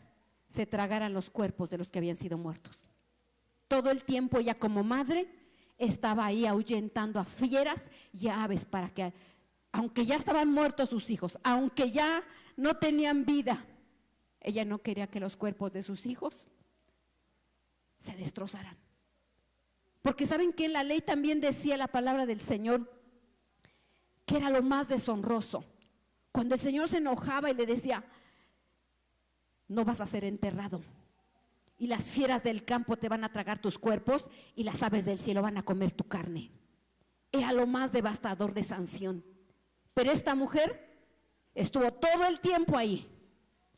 A: se tragaran los cuerpos de los que habían sido muertos. Todo el tiempo ella, como madre, estaba ahí ahuyentando a fieras y a aves, para que, aunque ya estaban muertos sus hijos, aunque ya no tenían vida, ella no quería que los cuerpos de sus hijos se destrozaran. Porque saben que en la ley también decía la palabra del Señor que era lo más deshonroso. Cuando el Señor se enojaba y le decía, no vas a ser enterrado, y las fieras del campo te van a tragar tus cuerpos, y las aves del cielo van a comer tu carne. Era lo más devastador de sanción. Pero esta mujer estuvo todo el tiempo ahí.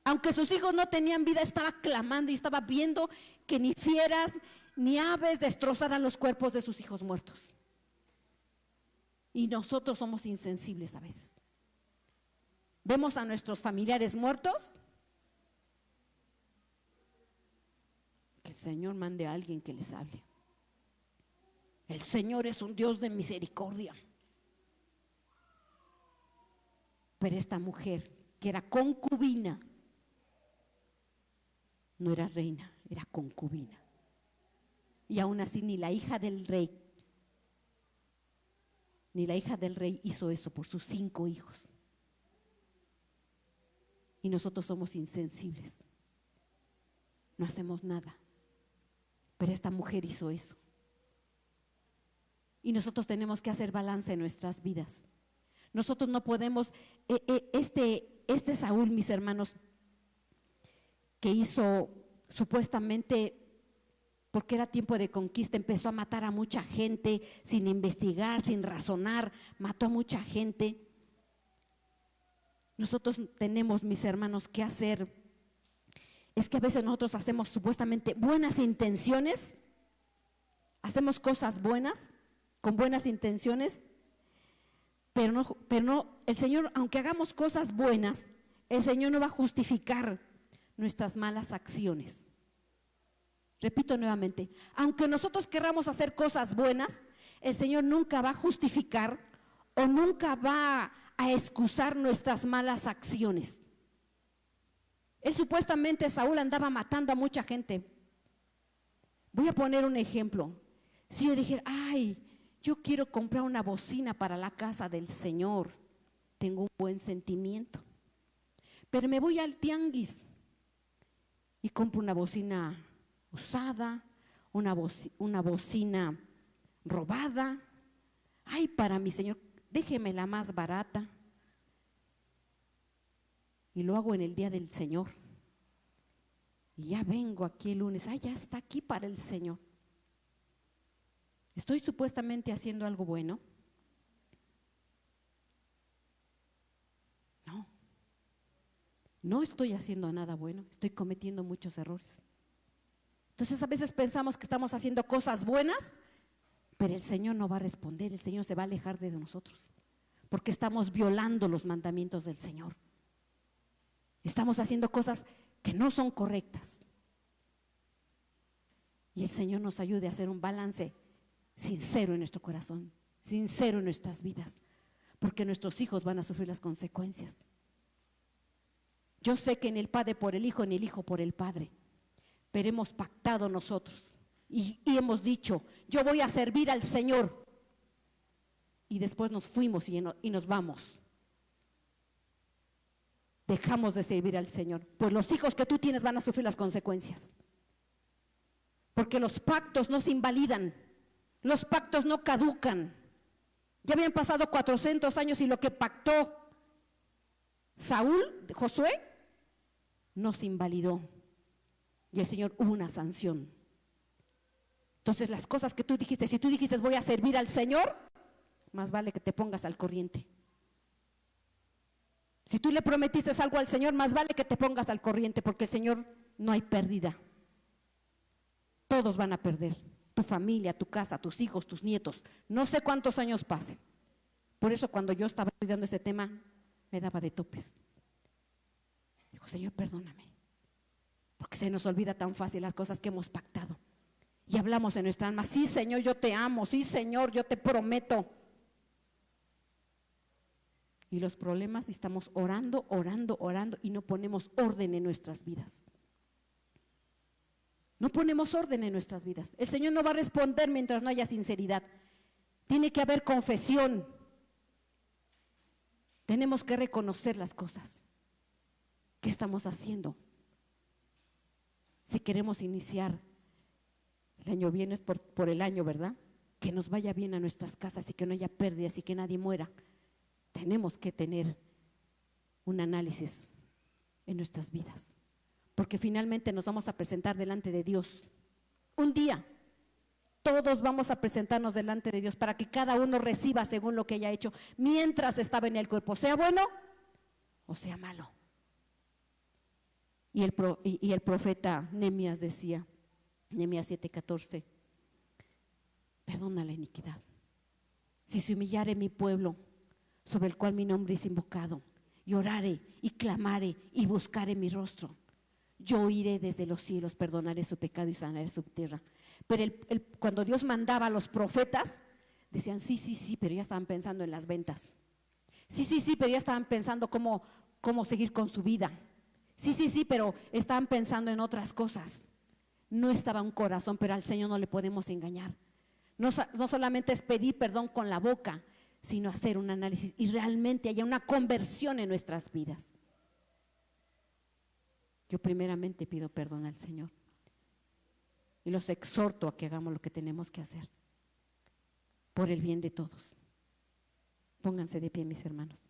A: Aunque sus hijos no tenían vida, estaba clamando y estaba viendo que ni fieras ni aves destrozaran los cuerpos de sus hijos muertos. Y nosotros somos insensibles a veces. Vemos a nuestros familiares muertos, que el Señor mande a alguien que les hable. El Señor es un Dios de misericordia. Pero esta mujer, que era concubina No era reina, era concubina. Y aún así ni la hija del rey hizo eso por sus 5 hijos. Y nosotros somos insensibles, no hacemos nada. Pero esta mujer hizo eso. Y nosotros tenemos que hacer balance en nuestras vidas. Nosotros no podemos, este Saúl, mis hermanos, que hizo supuestamente, porque era tiempo de conquista, empezó a matar a mucha gente sin investigar, sin razonar, mató a mucha gente. Nosotros tenemos, mis hermanos, que hacer, es que a veces nosotros hacemos supuestamente buenas intenciones, hacemos cosas buenas, con buenas intenciones, pero no, el Señor, aunque hagamos cosas buenas, el Señor no va a justificar nuestras malas acciones. Repito nuevamente, aunque nosotros querramos hacer cosas buenas, el Señor nunca va a justificar o nunca va a excusar nuestras malas acciones. Él supuestamente, Saúl, andaba matando a mucha gente. Voy a poner un ejemplo. Si yo dijera, ay, yo quiero comprar una bocina para la casa del Señor, tengo un buen sentimiento, pero me voy al tianguis y compro una bocina usada, una bocina robada. Ay, para mi Señor, déjeme la más barata. Y lo hago en el día del Señor. Y ya vengo aquí el lunes, ya está aquí para el Señor. ¿Estoy supuestamente haciendo algo bueno? No. No estoy haciendo nada bueno, estoy cometiendo muchos errores. Entonces a veces pensamos que estamos haciendo cosas buenas, pero el Señor no va a responder, el Señor se va a alejar de nosotros, porque estamos violando los mandamientos del Señor. Estamos haciendo cosas que no son correctas. Y el Señor nos ayude a hacer un balance sincero en nuestro corazón, sincero en nuestras vidas, porque nuestros hijos van a sufrir las consecuencias. Yo sé que ni el Padre por el Hijo, ni el Hijo por el Padre, pero hemos pactado nosotros y hemos dicho, yo voy a servir al Señor, y después nos fuimos y nos vamos. Dejamos de servir al Señor, pues los hijos que tú tienes van a sufrir las consecuencias, porque los pactos no se invalidan, los pactos no caducan. Ya habían pasado 400 años y lo que pactó Josué, no se invalidó, y el Señor hubo una sanción. Entonces las cosas que tú dijiste, si tú dijiste voy a servir al Señor, más vale que te pongas al corriente. Si tú le prometiste algo al Señor, más vale que te pongas al corriente, porque el Señor no hay pérdida. Todos van a perder, tu familia, tu casa, tus hijos, tus nietos, no sé cuántos años pasen. Por eso cuando yo estaba estudiando este tema, me daba de topes. Digo, Señor, perdóname, porque se nos olvida tan fácil las cosas que hemos pactado. Y hablamos en nuestra alma, sí Señor, yo te amo, sí Señor, yo te prometo. Y los problemas, estamos orando y no ponemos orden en nuestras vidas. No ponemos orden en nuestras vidas. El Señor no va a responder mientras no haya sinceridad. Tiene que haber confesión. Tenemos que reconocer las cosas. ¿Qué estamos haciendo? Si queremos iniciar el año bien es por el año, ¿verdad? Que nos vaya bien a nuestras casas y que no haya pérdidas y que nadie muera. Tenemos que tener un análisis en nuestras vidas, porque finalmente nos vamos a presentar delante de Dios. Un día todos vamos a presentarnos delante de Dios para que cada uno reciba según lo que haya hecho mientras estaba en el cuerpo, sea bueno o sea malo. Y el profeta Nehemías decía, Nehemías 7:14, perdona la iniquidad, si se humillare mi pueblo, sobre el cual mi nombre es invocado, y orare y clamare y buscare mi rostro, yo oiré desde los cielos, perdonaré su pecado y sanaré su tierra. Pero cuando Dios mandaba a los profetas, decían sí, pero ya estaban pensando en las ventas. Sí, pero ya estaban pensando cómo seguir con su vida. Sí, pero estaban pensando en otras cosas. No estaba un corazón, pero al Señor no le podemos engañar. No solamente es pedir perdón con la boca, sino hacer un análisis y realmente haya una conversión en nuestras vidas. Yo primeramente pido perdón al Señor y los exhorto a que hagamos lo que tenemos que hacer por el bien de todos. Pónganse de pie, mis hermanos.